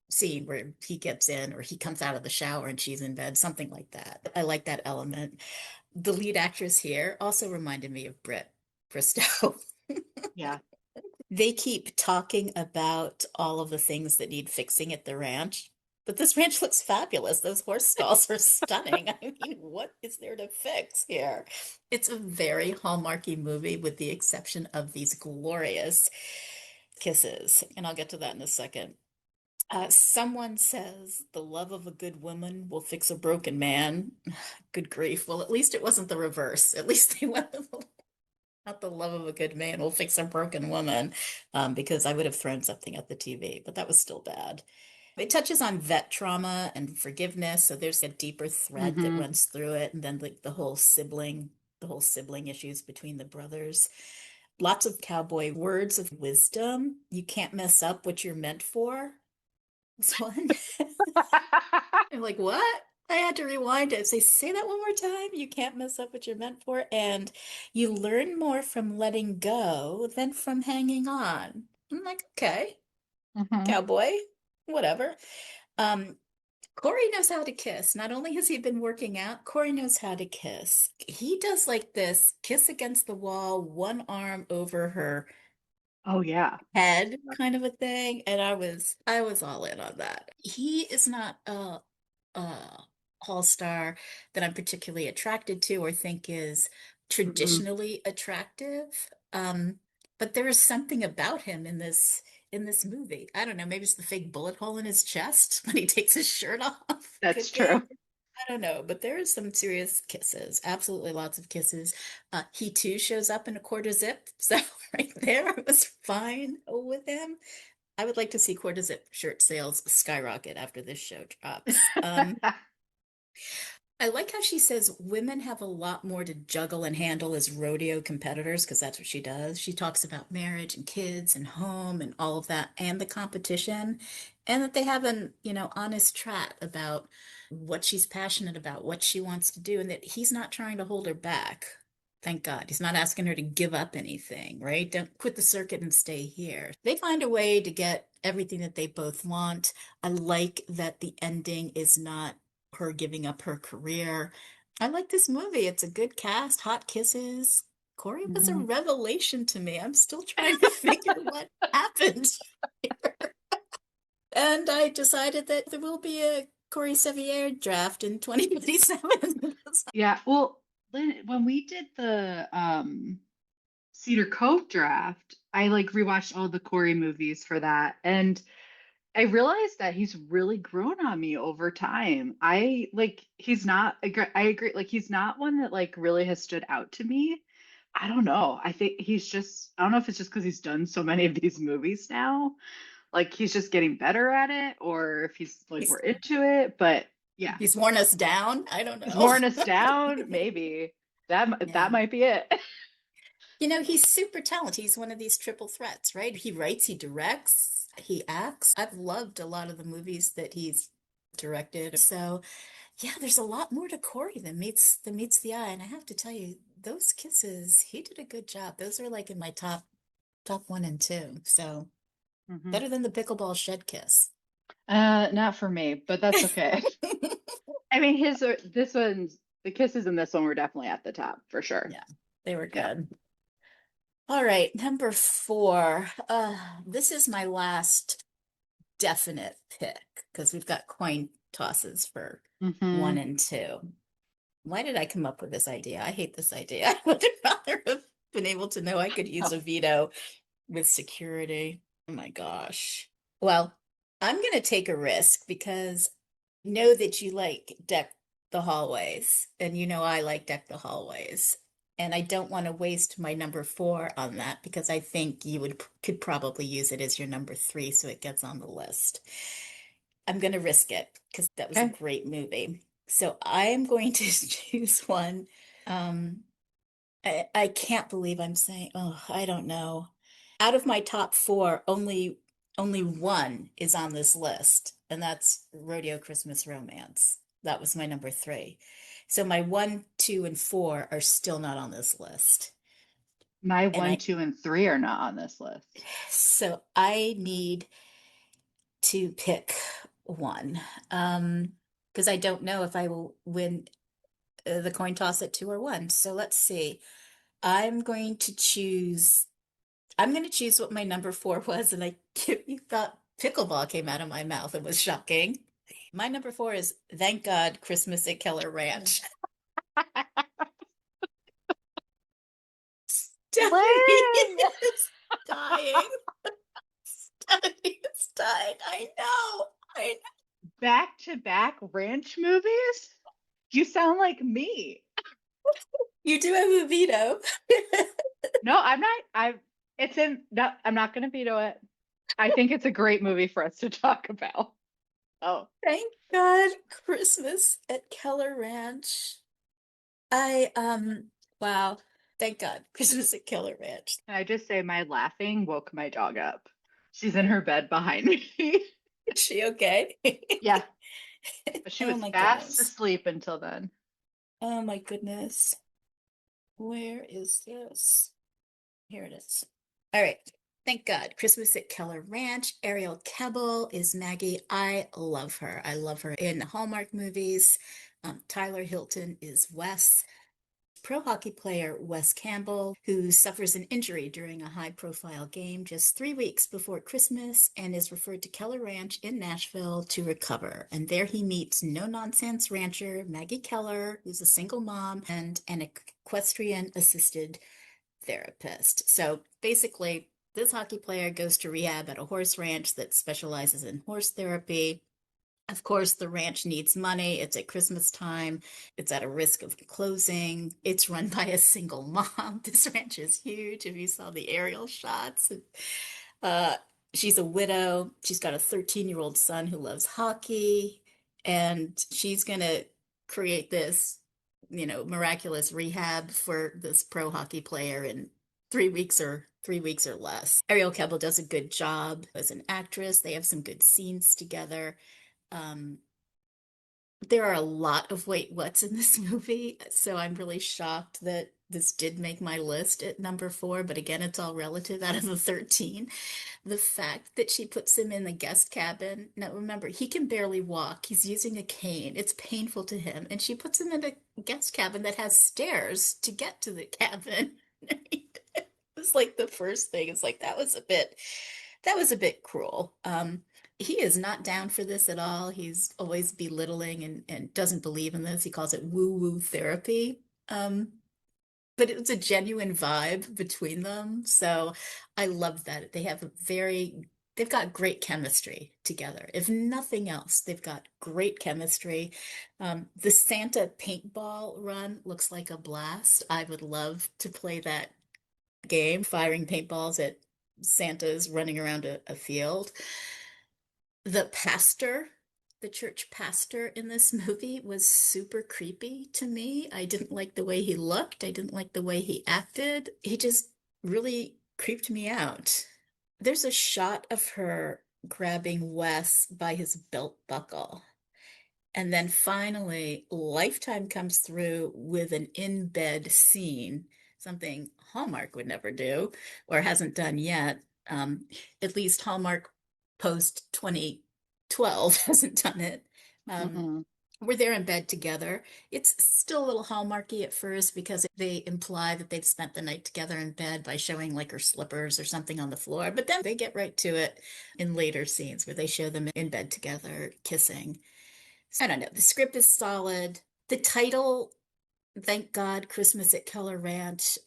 scene where he gets in or he comes out of the shower and she's in bed, something like that. I like that element. The lead actress here also reminded me of Britt Bristow. Yeah. They keep talking about all of the things that need fixing at the ranch, but this ranch looks fabulous. Those horse stalls are stunning. I mean, what is there to fix here? It's a very Hallmarky movie, with the exception of these glorious kisses. And I'll get to that in a second. Someone says the love of a good woman will fix a broken man. Good grief. Well, at least it wasn't the reverse. At least they went with not the love of a good man will fix a broken woman, because I would have thrown something at the TV, but that was still bad. It touches on vet trauma and forgiveness, so there's a deeper thread that Mm-hmm. runs through it, and then the whole sibling issues between the brothers. Lots of cowboy words of wisdom. You can't mess up what you're meant for. This one. I'm like, what? I had to rewind it. Say that one more time. You can't mess up what you're meant for. And you learn more from letting go than from hanging on. I'm like, okay, Hmm. cowboy, whatever. Um, Corey knows how to kiss. Not only has he been working out, Corey knows how to kiss. He does like this kiss against the wall, one arm over her Oh yeah. head kind of a thing. And I was all in on that. He is not a all star that I'm particularly attracted to or think is Mm-mm. traditionally attractive. But there is something about him in this movie. I don't know, maybe it's the fake bullet hole in his chest when he takes his shirt off. That's Could be. true. I don't know, but there is some serious kisses. Absolutely lots of kisses. He too shows up in a quarter zip, so right there I was fine with him. I would like to see quarter zip shirt sales skyrocket after this show drops. I like how she says women have a lot more to juggle and handle as rodeo competitors, because that's what she does. She talks about marriage and kids and home and all of that and the competition, and that they have an, honest chat about what she's passionate about, what she wants to do, and that he's not trying to hold her back. Thank God. He's not asking her to give up anything, right? Don't quit the circuit and stay here. They find a way to get everything that they both want. I like that the ending is not her giving up her career. I like this movie. It's a good cast, hot kisses. Corey was a Hmm. revelation to me. I'm still trying to figure what happened. And I decided that there will be a Corey Sevier draft in 2027. Yeah. Well, Lynn, when we did the Cedar Cove draft, I like rewatched all the Corey movies for that. And I realized that he's really grown on me over time. He's not, I agree, like, he's not one that like really has stood out to me. I don't know. I think I don't know if it's just because he's done so many of these movies now. Like, he's just getting better at it, or if he's like, we're he's, into it. But yeah, he's worn us down. I don't he's know. worn us down. Maybe that Yeah. might be it. He's super talented. He's one of these triple threats, right? He writes, he directs, he acts. I've loved a lot of the movies that he's directed. So, yeah, there's a lot more to Corey than meets the eye. And I have to tell you, those kisses, he did a good job. Those are like in my top one and two. So Hmm. better than the pickleball shed kiss. Not for me, but that's okay. I mean, this one's the kisses in this one were definitely at the top for sure. Yeah, they were Yeah. good. All right, number four. This is my last definite pick because we've got coin tosses for one Hmm. and two. Why did I come up with this idea? I hate this idea. I would rather have been able to know I could use Oh, a veto with security. Oh my gosh. Well, I'm going to take a risk because know that you like Deck the Hallways, and I like Deck the Hallways. And I don't want to waste my number four on that because I think you could probably use it as your number three so it gets on the list. I'm going to risk it because that was a okay. great movie. So I am going to choose one. Um, I can't believe I'm saying, oh, I don't know. Out of my top four, only one is on this list, and that's Rodeo Christmas Romance. That was my number three. So my one, two, and four are still not on this list. My And one, two, and three are not on this list. I need to pick one. Because I don't know if I will win the coin toss at two or one. So let's see. I'm going to choose I'm going to choose what my number four was, and you thought pickleball came out of my mouth. It was shocking. My number four is Thank God Christmas at Keller Ranch. Stephanie Lynn! is dying. Stephanie is dying. I know. I know. Back to back ranch movies? You sound like me. You do have a veto. No, I'm not. No, I'm not going to veto it. I think it's a great movie for us to talk about. Oh, Thank God Christmas at Keller Ranch. I wow. Thank God Christmas at Keller Ranch. can I just say my laughing woke my dog up? She's in her bed behind me. Is she okay? Yeah. But she Oh was my fast goodness. asleep until then. Oh my goodness. Where is this? Here it is. All right. Thank God. Christmas at Keller Ranch. Ariel Kebbel is Maggie. I love her. I love her in Hallmark movies. Tyler Hilton is Wes. Pro hockey player Wes Campbell, who suffers an injury during a high profile game just 3 weeks before Christmas and is referred to Keller Ranch in Nashville to recover. And there he meets no nonsense rancher Maggie Keller, who's a single mom and an equestrian assisted therapist. So basically, this hockey player goes to rehab at a horse ranch that specializes in horse therapy. Of course, the ranch needs money. It's at Christmas time. It's at a risk of closing. It's run by a single mom. This ranch is huge. If you saw the aerial shots, uh, she's a widow. She's got a 13-year-old son who loves hockey, and she's going to create this, miraculous rehab for this pro hockey player in 3 weeks or less. Ariel Kebbel does a good job as an actress. They have some good scenes together. Um, there are a lot of wait what's in this movie, so I'm really shocked that this did make my list at number 4, but again, it's all relative out of the 13. The fact that she puts him in the guest cabin. Now, remember, he can barely walk. He's using a cane. It's painful to him. And she puts him in a guest cabin that has stairs to get to the cabin. It's like the first thing. It's like that was a bit cruel. He is not down for this at all. He's always belittling and doesn't believe in this. He calls it woo-woo therapy. Um, but it was a genuine vibe between them. So I love that. They've got great chemistry together. If nothing else, they've got great chemistry. The Santa paintball run looks like a blast. I would love to play that game, firing paintballs at Santas running around a field. The pastor, the church pastor in this movie was super creepy to me. I didn't like the way he looked. I didn't like the way he acted. He just really creeped me out. There's a shot of her grabbing Wes by his belt buckle. And then finally, Lifetime comes through with an in-bed scene, something Hallmark would never do or hasn't done yet. Um, at least Hallmark post 2012 hasn't done it. Um, Mm-mm. where they're in bed together. It's still a little Hallmarky at first because they imply that they've spent the night together in bed by showing like her slippers or something on the floor. But then they get right to it in later scenes where they show them in bed together kissing. I don't know. The script is solid. The title, thank God, Christmas at Keller Ranch.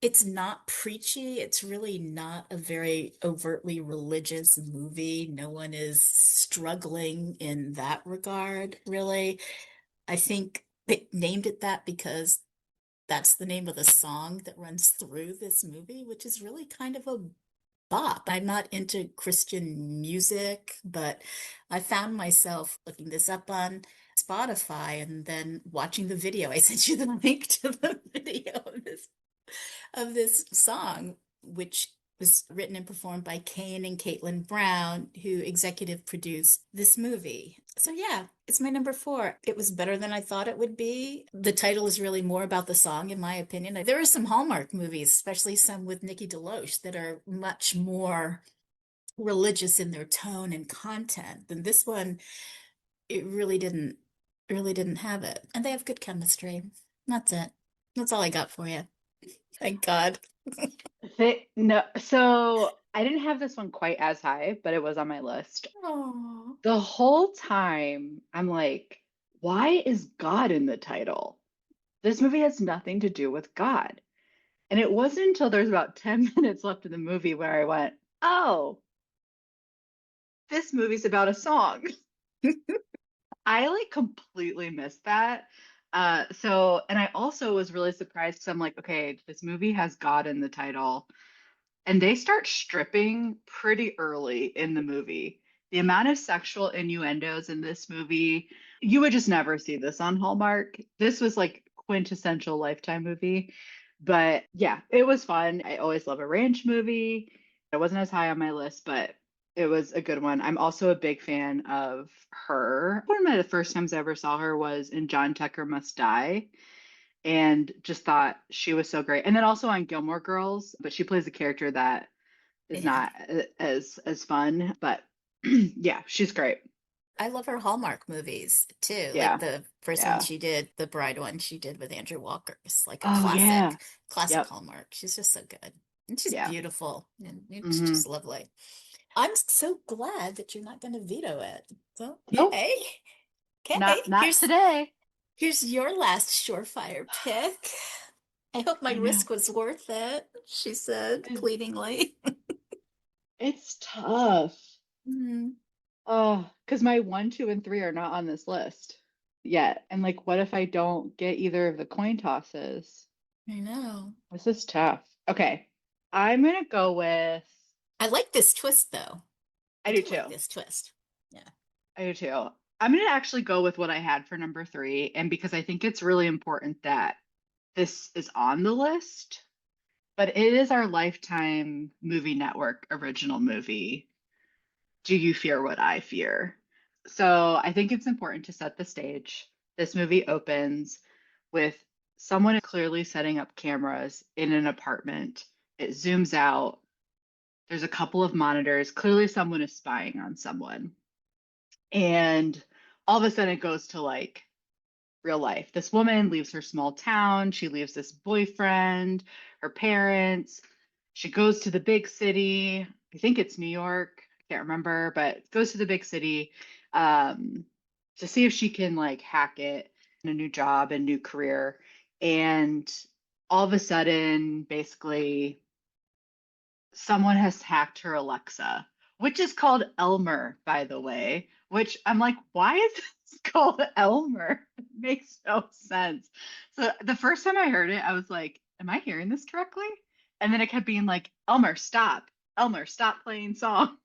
It's not preachy. It's really not a very overtly religious movie. No one is struggling in that regard, really. I think they named it that because that's the name of the song that runs through this movie, which is really kind of a bop. I'm not into Christian music, but I found myself looking this up on Spotify and then watching the video. I sent you the link to the video of this song, which was written and performed by Kane and Caitlin Brown, who executive produced this movie. So yeah, it's my number 4. It was better than I thought it would be. The title is really more about the song, in my opinion. There are some Hallmark movies, especially some with Nikki DeLoach, that are much more religious in their tone and content than this one. It really didn't have it. And they have good chemistry. That's it. That's all I got for you. Thank God. No, so I didn't have this one quite as high, but it was on my list. Oh. The whole time, I'm like, why is God in the title? This movie has nothing to do with God. And it wasn't until there's about 10 minutes left in the movie where I went, oh, this movie's about a song. I like completely missed that. And I also was really surprised because I'm like, okay, this movie has God in the title. And they start stripping pretty early in the movie. The amount of sexual innuendos in this movie, you would just never see this on Hallmark. This was like quintessential Lifetime movie. But yeah, it was fun. I always love a ranch movie. It wasn't as high on my list, but It was a good one. I'm also a big fan of her. One of the first times I ever saw her was in John Tucker Must Die, and just thought she was so great. And then also on Gilmore Girls, but she plays a character that is Yeah. not as fun. But yeah, she's great. I love her Hallmark movies too. Like Yeah, the first one yeah. she did, the Bride one she did with Andrew Walker. It's like a Oh yeah. classic Yep. Hallmark. She's just so good. And she's Yeah. beautiful. And it's Hmm. just lovely. I'm so glad that you're not going to veto it. So, Nope. yay. Okay, Not today. here's your last surefire pick. I hope my I know. risk was worth it, she said pleadingly. It's tough. Hmm, Oh, because my one, two, and three are not on this list yet. And like, what if I don't get either of the coin tosses? I know. This is tough. Okay. I'm gonna go with I like this twist though. I I do do like too. this twist. Yeah. I do too. I'm gonna actually go with what I had for number three, and because I think it's really important that this is on the list, but it is our Lifetime Movie Network original movie. Do You Fear What I Fear? So I think it's important to set the stage. This movie opens with someone clearly setting up cameras in an apartment. It zooms out. There's a couple of monitors. Clearly, someone is spying on someone. And all of a sudden, it goes to like real life. This woman leaves her small town. She leaves this boyfriend, her parents. She goes to the big city. I think it's New York. I can't remember, but goes to the big city um, to see if she can like hack it in a new job and new career. And all of a sudden, basically, someone has hacked her Alexa, which is called Elmer, by the way, which I'm like, why is this called Elmer? It makes no sense. So the first time I heard it, I was like, am I hearing this correctly? And then it kept being like, Elmer, stop. Elmer, stop playing song.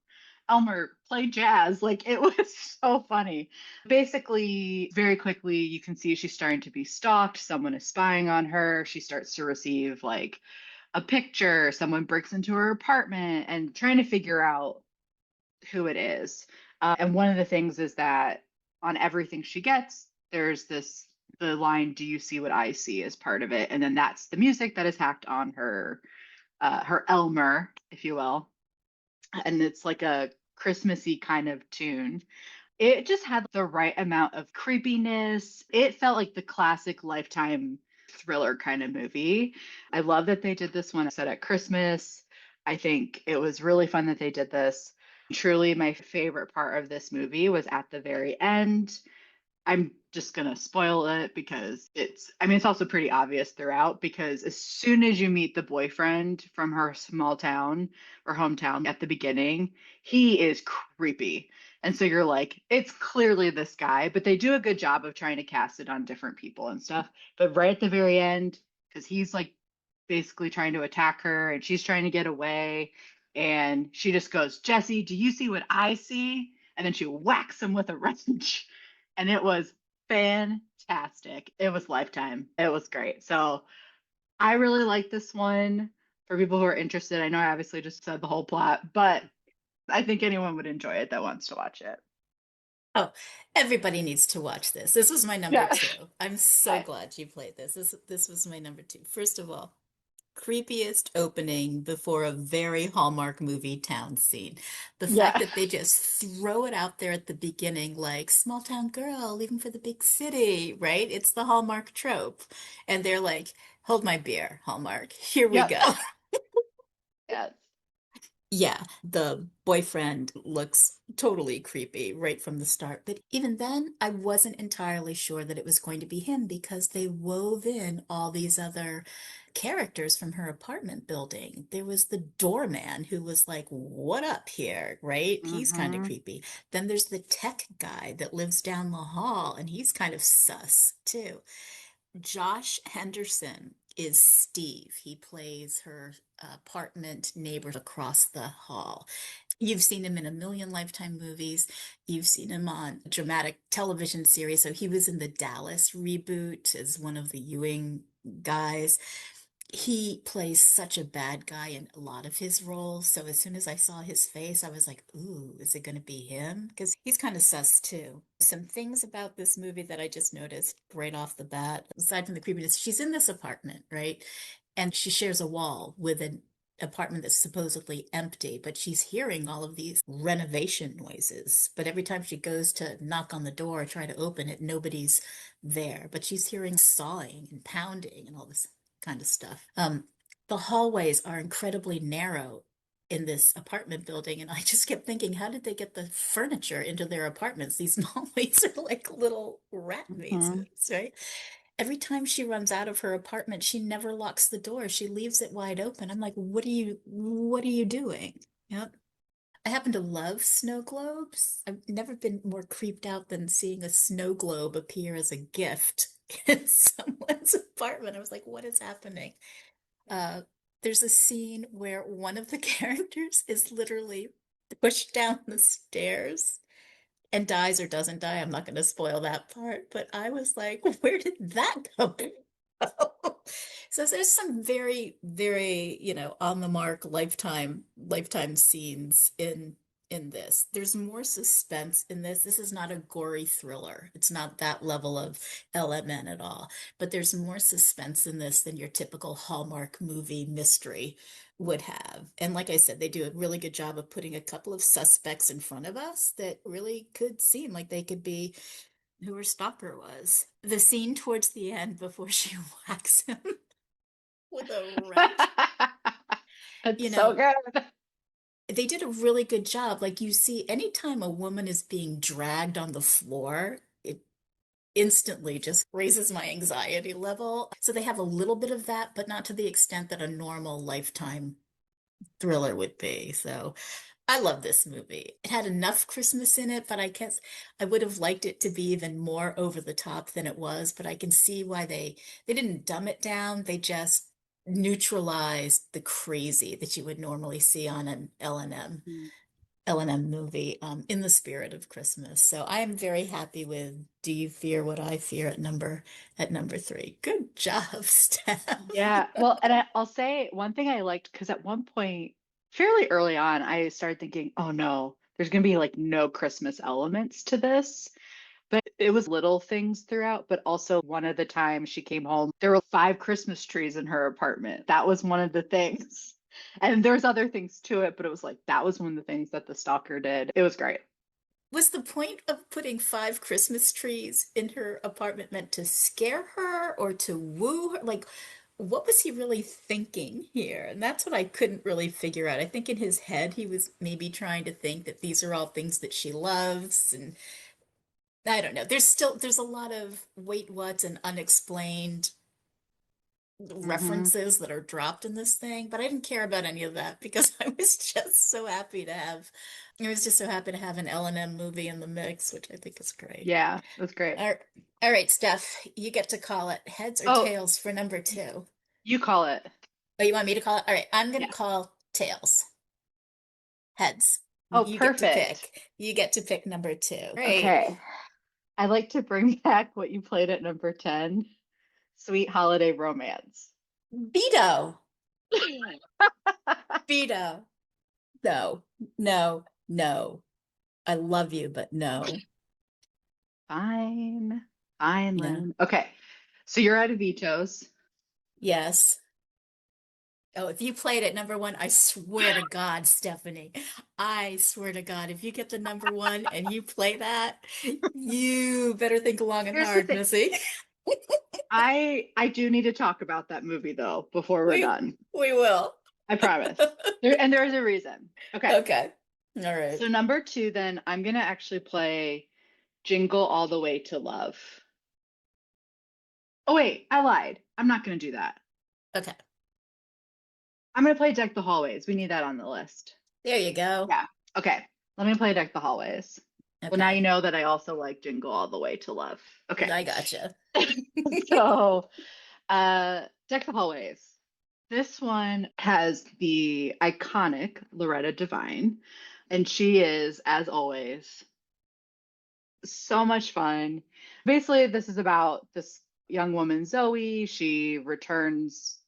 Elmer, play jazz. Like it was so funny. Basically, very quickly, you can see she's starting to be stalked. Someone is spying on her. She starts to receive like a picture, someone breaks into her apartment and trying to figure out who it is. And one of the things is that on everything she gets, there's the line, "Do you see what I see?" as part of it. And then that's the music that is hacked on her Elmer, if you will. And it's like a Christmassy kind of tune. It just had the right amount of creepiness. It felt like the classic Lifetime thriller kind of movie. I love that they did this one set at Christmas. I think it was really fun that they did this. Truly, my favorite part of this movie was at the very end. I'm just gonna spoil it because I mean, it's also pretty obvious throughout because as soon as you meet the boyfriend from her small town or hometown at the beginning, he is creepy. And so you're like, it's clearly this guy, but they do a good job of trying to cast it on different people and stuff. But right at the very end, because he's like basically trying to attack her and she's trying to get away, and she just goes, Jesse, do you see what I see? And then she whacks him with a wrench and it was fantastic. It was Lifetime. It was great. So I really like this one. For people who are interested, I know I obviously just said the whole plot, but I think anyone would enjoy it that wants to watch it. Oh, everybody needs to watch this. This was my number Yeah. two. I'm so Okay. glad you played this. This was my number two. First of all, creepiest opening before a very Hallmark movie town scene. The fact Yeah. that they just throw it out there at the beginning, like small town girl leaving for the big city, right? It's the Hallmark trope. And they're like, hold my beer, Hallmark. Here we Yep. go. Yes. Yeah, the boyfriend looks totally creepy right from the start. But even then, I wasn't entirely sure that it was going to be him because they wove in all these other characters from her apartment building. There was the doorman who was like, what up here, right? He's kind of Hmm. creepy. Then there's the tech guy that lives down the hall, and he's kind of sus too. Josh Henderson is Steve. He plays her apartment neighbor across the hall. You've seen him in a million Lifetime movies. You've seen him on a dramatic television series. So he was in the Dallas reboot as one of the Ewing guys. he plays such a bad guy in a lot of his roles. So as soon as I saw his face, I was like, ooh, is it going to be him? Because he's kind of sus too. Some things about this movie that I just noticed right off the bat, aside from the creepiness, she's in this apartment, right? And she shares a wall with an apartment that's supposedly empty, but she's hearing all of these renovation noises. But every time she goes to knock on the door or try to open it, nobody's there. But she's hearing sawing and pounding and all this kind of stuff. The hallways are incredibly narrow in this apartment building, and I just kept thinking, how did they get the furniture into their apartments? These hallways are like little rat Mhm. mazes, right? Every time she runs out of her apartment, she never locks the door. She leaves it wide open. I'm like, what are you doing? Yep. I happen to love snow globes. I've never been more creeped out than seeing a snow globe appear as a gift in someone's apartment. I was like, what is happening? Uh, there's a scene where one of the characters is literally pushed down the stairs and dies or doesn't die. I'm not going to spoil that part, but I was like, where did that come from? So there's some very, very, on the mark lifetime scenes in this. There's more suspense in this. This is not a gory thriller. It's not that level of LMN at all. But there's more suspense in this than your typical Hallmark movie mystery would have. And like I said, they do a really good job of putting a couple of suspects in front of us that really could seem like they could be who her stalker was. The scene towards the end before she whacks him with a wrench, It's you so know, good. they did a really good job. Like you see, anytime a woman is being dragged on the floor, it instantly just raises my anxiety level. So they have a little bit of that, but not to the extent that a normal Lifetime thriller would be. So I love this movie. It had enough Christmas in it, but I guess I would have liked it to be even more over the top than it was. But I can see why they didn't dumb it down. They just neutralized the crazy that you would normally see on an Mhm. L&M movie in the spirit of Christmas. So I am very happy with Do You Fear What I Fear at number three. Good job, Steph. Yeah. Well, and I'll say one thing I liked because at one point, fairly early on, I started thinking, oh no, there's going to be like no Christmas elements to this. But it was little things throughout. But also, one of the times she came home, there were 5 Christmas trees in her apartment. That was one of the things. And there's other things to it, but it was like that was one of the things that the stalker did. It was great. Was the point of putting 5 Christmas trees in her apartment meant to scare her or to woo her? Like, what was he really thinking here? And that's what I couldn't really figure out. I think in his head, he was maybe trying to think that these are all things that she loves. And I don't know. There's a lot of wait, what, and unexplained Hmm. references that are dropped in this thing, but I didn't care about any of that because I was just so happy to have an L&M movie in the mix, which I think is great. Yeah, it was great. All all right, Steph, you get to call it heads or Oh, tails for number two. you call it. Oh, you want me to call it? All right, I'm gonna Yeah. call tails. Heads. Oh, You get to perfect. pick. You get to pick number two. Right. Okay. I like to bring back what you played at number 10, Sweet Holiday Romance. Veto. Veto. No. No. No. I love you, but no. Fine. Fine, Yeah. Lynn. Okay. So you're out of vetoes. Yes. Oh, if you played at number one, I swear to God, Stephanie, I swear to God, if you get the number one and you play that, you better think long and Here's the hard, thing. Missy. I do need to talk about that movie though before we're We done. we will. I promise. There is a reason. Okay. Okay. All right. So number 2 then I'm going to actually play Jingle All the Way to Love. Oh wait, I lied. I'm not going to do that. Okay. I'm going to play Deck the Hallways. We need that on the list. There you go. Yeah. Okay. Let me play Deck the Hallways. Well, now you Okay. know that I also like Jingle All the Way to Love. Okay. I gotcha. So, Deck the Hallways. This one has the iconic Loretta Devine, and she is, as always, so much fun. Basically, this is about this young woman, Zoe. She returns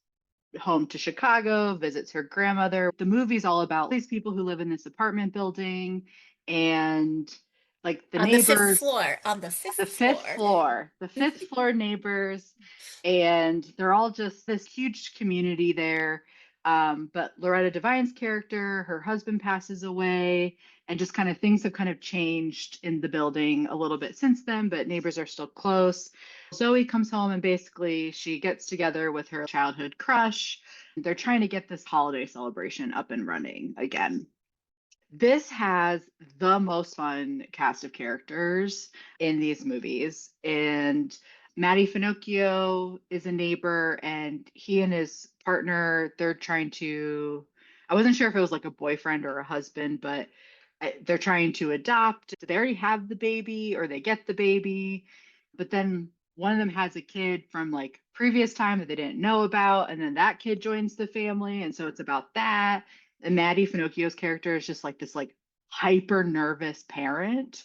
home to Chicago, visits her grandmother. The movie's all about these people who live in this apartment building and like the On the fifth neighbors, floor, on the fifth floor. the fifth floor neighbors, and they're all just this huge community there. But Loretta Devine's character, her husband passes away, and just kind of things have kind of changed in the building a little bit since then, but neighbors are still close. Zoe comes home and basically she gets together with her childhood crush. They're trying to get this holiday celebration up and running again. This has the most fun cast of characters in these movies. And Matty Finocchio is a neighbor, and he and his partner, they're trying to, I wasn't sure if it was like a boyfriend or a husband, but they're trying to adopt. They already have the baby or they get the baby, but then one of them has a kid from like previous time that they didn't know about, and then that kid joins the family, and so it's about that. And Maddie Finocchio's character is just like this like hyper nervous parent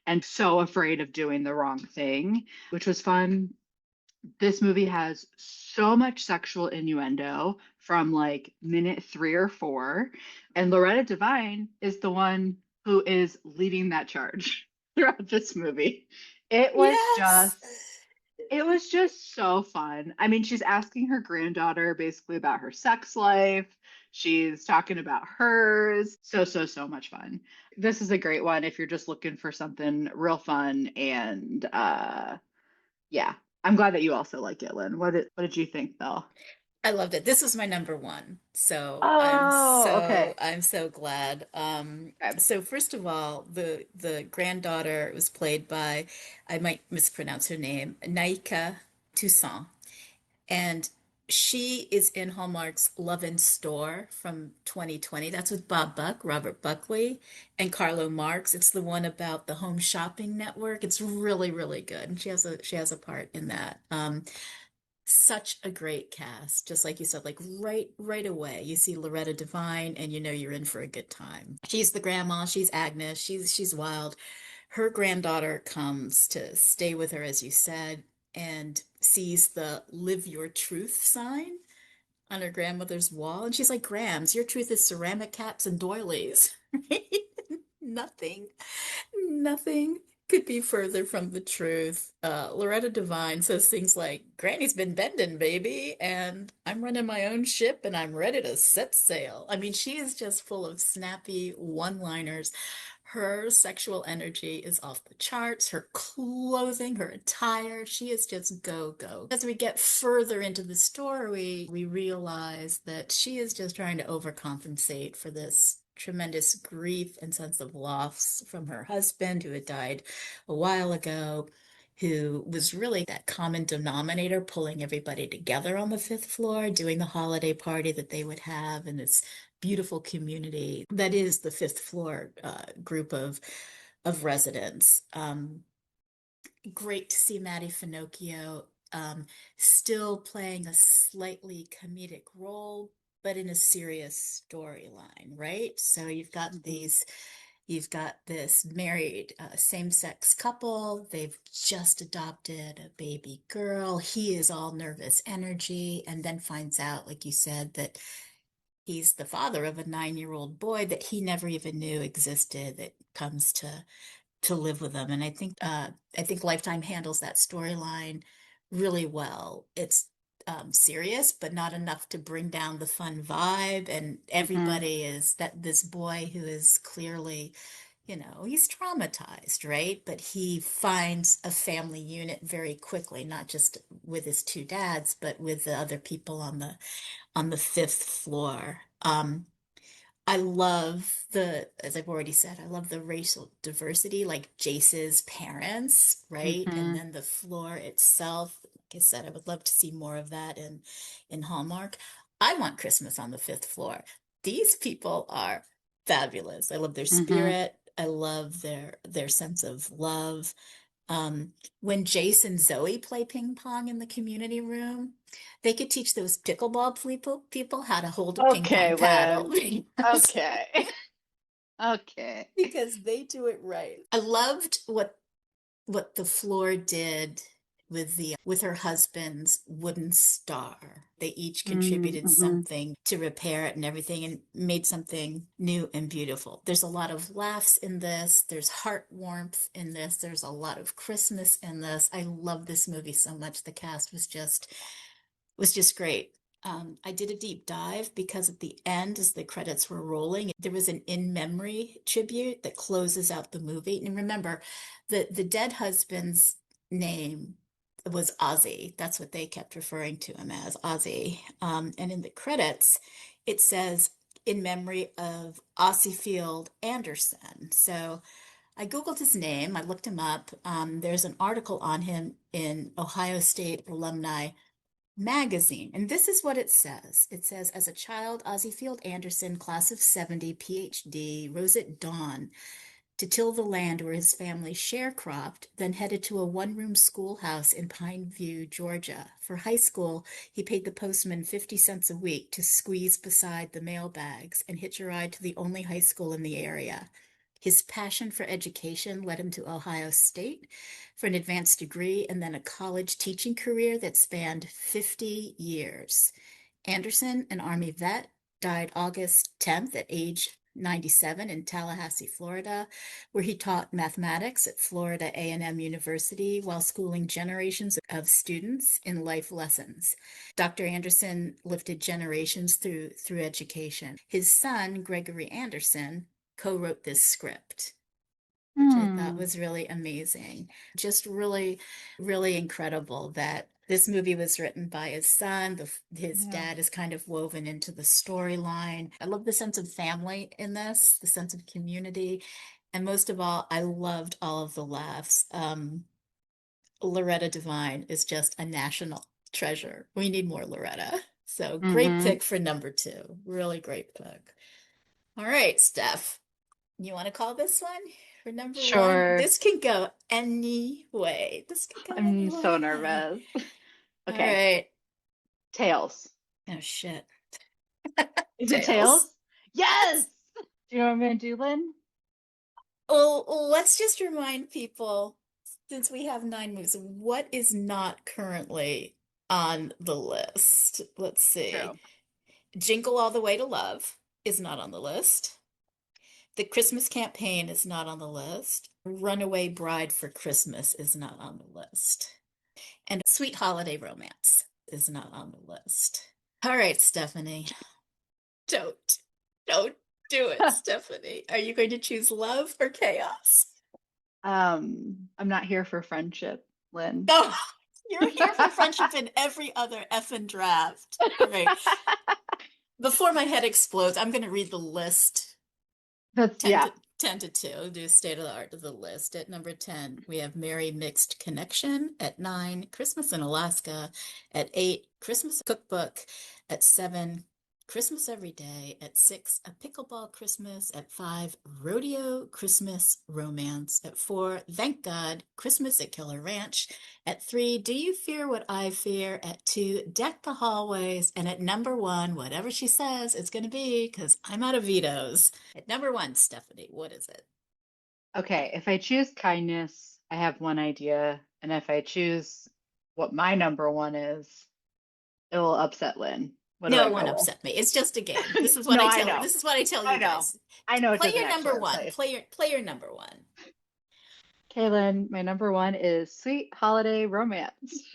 and so afraid of doing the wrong thing, which was fun. This movie has so much sexual innuendo from like minute 3 or 4. And Loretta Devine is the one who is leading that charge throughout this movie. It was Yes. just it was just so fun. I mean, she's asking her granddaughter basically about her sex life. She's talking about hers. So much fun. This is a great one if you're just looking for something real fun and yeah. I'm glad that you also like it, Lynn. What did you think though? I loved it. This was my number one. So Oh, okay. I'm so glad. Okay. So first of all, the granddaughter was played by, I might mispronounce her name, Naika Toussaint. And she is in Hallmark's Love in Store from 2020. That's with Bob Buck, Robert Buckley, and Carlo Marx. It's the one about the home shopping network. It's really, really good. And she has a part in that. Such a great cast. Just like you said, like right away, you see Loretta Devine and you know you're in for a good time. She's the grandma, she's Agnes, she's wild. Her granddaughter comes to stay with her, as you said, and sees the "Live Your Truth" sign on her grandmother's wall. And she's like, Grams, your truth is ceramic caps and doilies. Right? Nothing Nothing could be further from the truth. Loretta Devine says things like, Granny's been bending, baby, and I'm running my own ship and I'm ready to set sail. I mean, she is just full of snappy one-liners. Her sexual energy is off the charts. Her clothing, her attire, she is just go, go. As we get further into the story, we realize that she is just trying to overcompensate for this tremendous grief and sense of loss from her husband, who had died a while ago, who was really that common denominator pulling everybody together on the fifth floor, doing the holiday party that they would have in this beautiful community that is the fifth floor group of residents. Great to see Maddie Finocchio still playing a slightly comedic role, but in a serious storyline, right? So Mhm. you've got this married same-sex couple. They've just adopted a baby girl. He is all nervous energy, and then finds out, like you said, that he's the father of a 9-year-old boy that he never even knew existed, that comes to live with them. And I think Lifetime handles that storyline really well. It's serious, but not enough to bring down the fun vibe. And Mhm. everybody is that this boy who is clearly, he's traumatized, right? But he finds a family unit very quickly, not just with his two dads, but with the other people on the fifth floor. I love as I've already said, I love the racial diversity, like Jace's parents, right? And Mhm. then the floor itself. Like I said, I would love to see more of that in Hallmark. I want Christmas on the fifth floor. These people are fabulous. I love their Mhm. spirit. I love their sense of love. Um, when Jace and Zoe play ping pong in the community room, they could teach those pickleball people how to hold a ping Okay, pong paddle Lynn. because Okay. Okay. because they do it right. I loved what the floor did with her husband's wooden star. They each contributed Mm-hmm. something to repair it and everything and made something new and beautiful. There's a lot of laughs in this. There's heart warmth in this. There's a lot of Christmas in this. I love this movie so much. The cast was just great. I did a deep dive because at the end, as the credits were rolling, there was an in memory tribute that closes out the movie. And remember, the dead husband's name was Ozzy. That's what they kept referring to him as, Ozzy. And in the credits, it says in memory of Ossifield Anderson. So I Googled his name, I looked him up. There's an article on him in Ohio State Alumni Magazine. And this is what it says. It says, as a child, Ozzie Field Anderson, class of 70, PhD, rose at dawn to till the land where his family sharecropped, then headed to a one-room schoolhouse in Pineview, Georgia. For high school, he paid the postman 50 cents a week to squeeze beside the mailbags and hitch a ride to the only high school in the area. His passion for education led him to Ohio State for an advanced degree and then a college teaching career that spanned 50 years. Anderson, an Army vet, died August 10th at age 97 in Tallahassee, Florida, where he taught mathematics at Florida A&M University while schooling generations of students in life lessons. Dr. Anderson lifted generations through education. His son, Gregory Anderson, co-wrote this script, which I thought Hmm. was really amazing. Just really, really incredible that this movie was written by his son. His Yeah. dad is kind of woven into the storyline. I love the sense of family in this, the sense of community. And most of all, I loved all of the laughs. Loretta Devine is just a national treasure. We need more Loretta. So great Mm-hmm. pick for number two. Really great pick. All right, Steph. You want to call this one for number one? Sure. This can go any way. This can go any I'm so way. nervous. All Okay. right. Tails. Oh shit. Is it Tails. tails? Yes. Yes. Do you know what I'm gonna do, Lynn? Well, let's just remind people, since we have nine movies, what is not currently on the list? Let's see. True. Jingle All the Way to Love is not on the list. The Christmas Campaign is not on the list. Runaway Bride for Christmas is not on the list. And Sweet Holiday Romance is not on the list. All right, Stephanie. Don't, don't do it, Stephanie. Are you going to choose love or chaos? I'm not here for friendship, Lynn. No, you're here for friendship in every other effing draft. All right. Before my head explodes, I'm going to read the list That's 10 yeah. to 10 to 2, do state of the art of the list. At number 10, we have Merry Mixed Connection. At 9, Christmas in Alaska. At 8, Christmas Cookbook. At 7, Christmas Every Day. At 6, A Pickleball Christmas. At 5, Rodeo Christmas Romance. At 4, Thank God, Christmas at Killer Ranch. At 3, Do You Fear What I Fear? At 2, Deck the Hallways. And at number 1, whatever she says it's going to be, because I'm out of vetoes. At number 1, Stephanie, what is it? Okay, if I choose kindness, I have one idea, and if I choose what my number one is, it will upset Lynn. What do No, I it won't go upset me. It's just a game. with? No, I know. This is what I tell I you know. guys. I know it Play doesn't your number actually one. upset you. Play your number one. Okay, Lynn, my number one is Sweet Holiday Romance.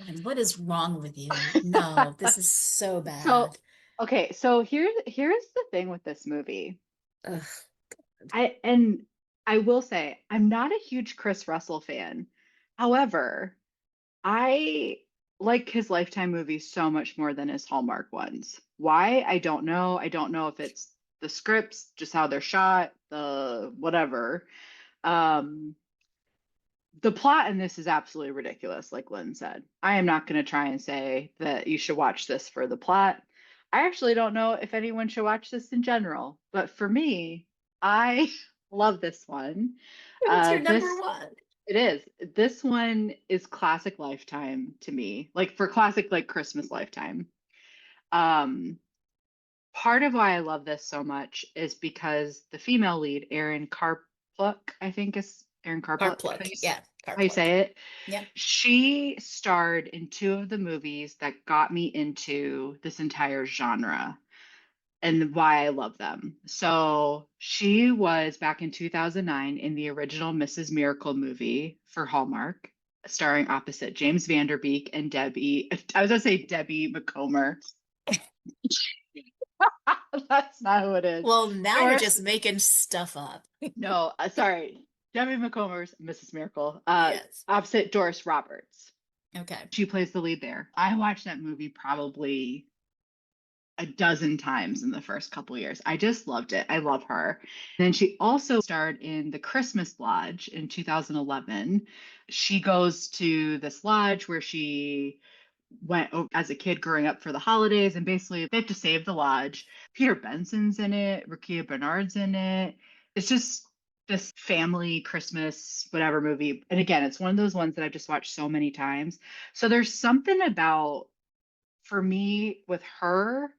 And what is wrong with you? No, this is so So, bad. okay, so here's the thing with this movie. Ugh. I will say I'm not a huge Chris Russell fan. However, I like his Lifetime movies so much more than his Hallmark ones. Why? I don't know. I don't know if it's the scripts, just how they're shot, the whatever. Um, the plot in this is absolutely ridiculous, like Lynn said. I am not going to try and say that you should watch this for the plot. I actually don't know if anyone should watch this in general, but for me, I love this one. But it's your number This one. it is. This one is classic Lifetime to me. Like for classic like Christmas Lifetime. Um Part of why I love this so much is because the female lead, Erin Carpluck, I think is Erin Our Carpluck. plug. Yeah. how you Carport. say it. Yep. She starred in two of the movies that got me into this entire genre and why I love them. So she was back in 2009 in the original Mrs. Miracle movie for Hallmark, starring opposite James Vanderbeek and Debbie. I was going to say Debbie McComber. That's not who it is. Well, now you're Doris, just making stuff up. no, sorry. Debbie McComber's Mrs. Miracle, Yes. opposite Doris Roberts. Okay. She plays the lead there. I watched that movie probably a dozen times in the first couple years. I just loved it. I love her. And then she also starred in The Christmas Lodge in 2011. She goes to this lodge where she went as a kid growing up for the holidays, and basically they have to save the lodge. Peter Benson's in it, Rakia Bernard's in it. It's just this family Christmas whatever movie. And again, it's one of those ones that I've just watched so many times. So there's something about, for me, with her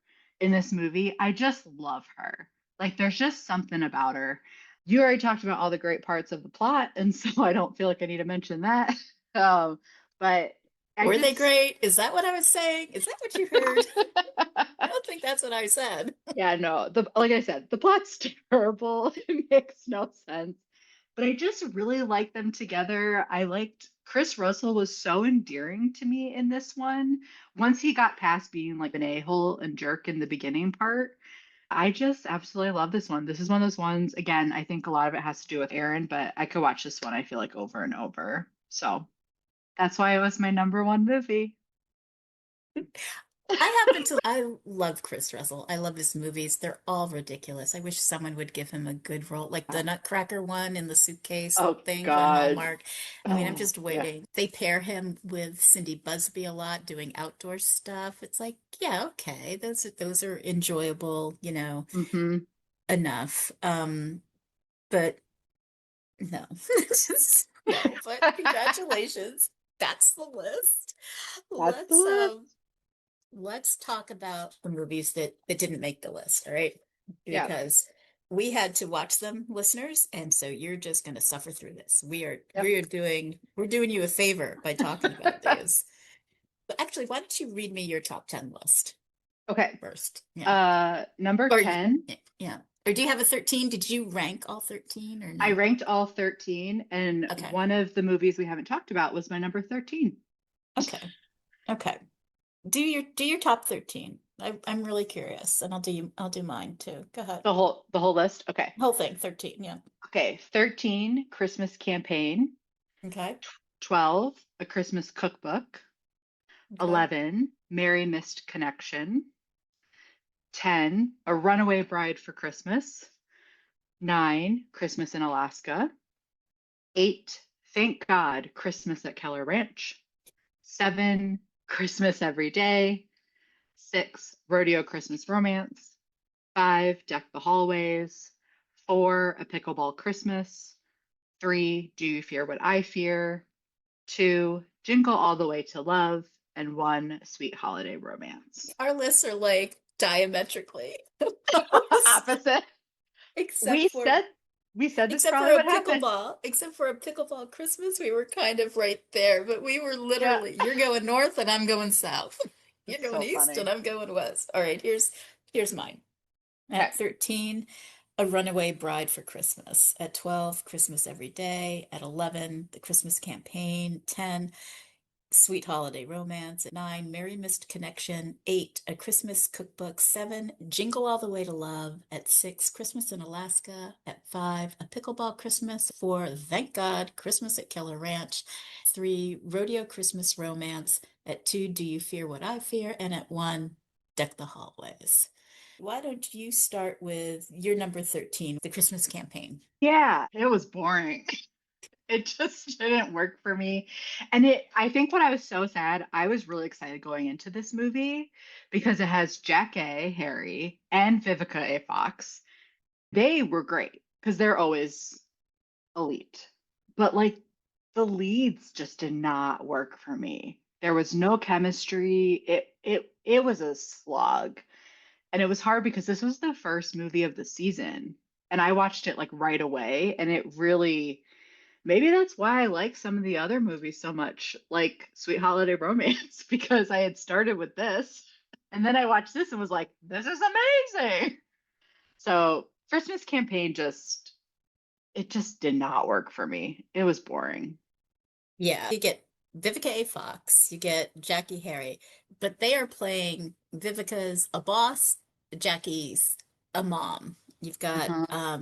in this movie, I just love her. Like there's just something about her. You already talked about all the great parts of the plot, and so I don't feel like I need to mention that. But I Were they just great? Is that what I was saying? Is that what you heard? I don't think that's what I said. yeah, no, the like I said, the plot's terrible. It makes no sense. But I just really like them together. I liked Chris Russell was so endearing to me in this one. Once he got past being like an a-hole and jerk in the beginning part, I just absolutely love this one. This is one of those ones, again, I think a lot of it has to do with Aaron, but I could watch this one, I feel like, over and over. So that's why it was my number one movie. I love Chris Russell. I love his movies. They're all ridiculous. I wish someone would give him a good role, like the Nutcracker one in the suitcase Oh thing from God. Hallmark. I mean, I'm Oh just yeah. waiting. They pair him with Cindy Busby a lot doing outdoor stuff. It's like, yeah, okay. Those are enjoyable, Hmm. enough. But no. Just no, but congratulations. That's the list. That's the Let's list. um let's talk about the movies that didn't make the list, all right? Yeah. Because we had to watch them, listeners, and so you're just going to suffer through this. We are Yep. we're doing you a favor by talking about these. But actually, why don't you read me your top 10 list Okay. first? Yeah. Number Or 10, yeah. Or do you have a 13? Did you rank all 13 or I no? ranked all 13, and Okay. one of the movies we haven't talked about was my number 13. Okay. Okay. Do your top 13. I'm really curious, and I'll do mine too. Go ahead. The whole list. Okay. Whole thing, 13, yeah. Okay. 13, Christmas Campaign. Okay. 12, A Christmas Cookbook. Okay. 11, Merry Missed Connection. 10, A Runaway Bride for Christmas. 9, Christmas in Alaska. 8, Thank God, Christmas at Keller Ranch. 7, Christmas Every Day. 6, Rodeo Christmas Romance. 5, Deck the Hallways. 4, A Pickleball Christmas. 3, Do You Fear What I Fear? 2, Jingle All the Way to Love. And 1, Sweet Holiday Romance. Our lists are like diametrically Opposite. except We for said we said this except for probably a would happen. pickleball. Except for a pickleball Christmas, we were kind of right there, but we were Yeah, literally, you're going north and I'm going south. You're it's going so east and funny. I'm going west. All right, here's mine. Okay. At 13, A Runaway Bride for Christmas. At 12, Christmas Every Day. At 11, The Christmas Campaign. 10, Sweet Holiday Romance. At 9, Merry Missed Connection. 8, A Christmas Cookbook. 7, Jingle All the Way to Love. At 6, Christmas in Alaska. At 5, A Pickleball Christmas. 4, Thank God, Christmas at Keller Ranch. 3, Rodeo Christmas Romance. At 2, Do You Fear What I Fear? And at 1, Deck the Hallways. Why don't you start with your number 13, the Christmas campaign? Yeah, it was boring. It just didn't work for me. And I think when I was so sad, I was really excited going into this movie because it has Jack A. Harry and Vivica A. Fox. They were great because they're always elite. But like the leads just did not work for me. There was no chemistry. It was a slog. And it was hard because this was the first movie of the season. And I watched it like right away. And it really maybe that's why I like some of the other movies so much, like Sweet Holiday Romance, because I had started with this and then I watched this and was like, this is amazing. So Christmas Campaign just it just did not work for me. It was boring. Yeah, you get Vivica A. Fox, you get Jackie Harry, but they are playing Vivica's a boss, Jackie's a mom. You've got Uh-huh.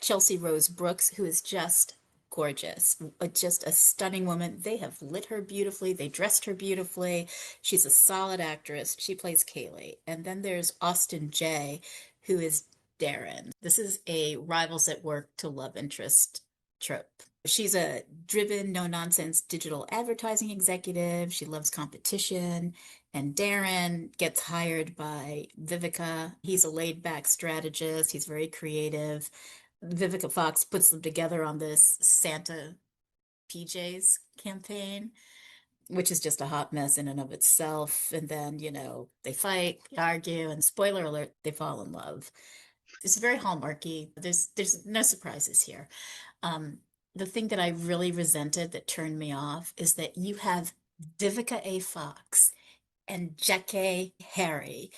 Chelsea Rose Brooks, who is just gorgeous, just a stunning woman. They have lit her beautifully, they dressed her beautifully. She's a solid actress. She plays Kaylee. And then there's Austin J, who is Darren. This is a rivals at work to love interest trope. She's a driven, no nonsense digital advertising executive. She loves competition. And Darren gets hired by Vivica. He's a laid back strategist. He's very creative. Vivica Fox puts them together on this Santa PJs campaign, which is just a hot mess in and of itself. And then, they fight, argue, and spoiler alert, they fall in love. It's very Hallmarky. There's no surprises here. Um, the thing that I really resented that turned me off is that you have Vivica A. Fox and Jackie Harry,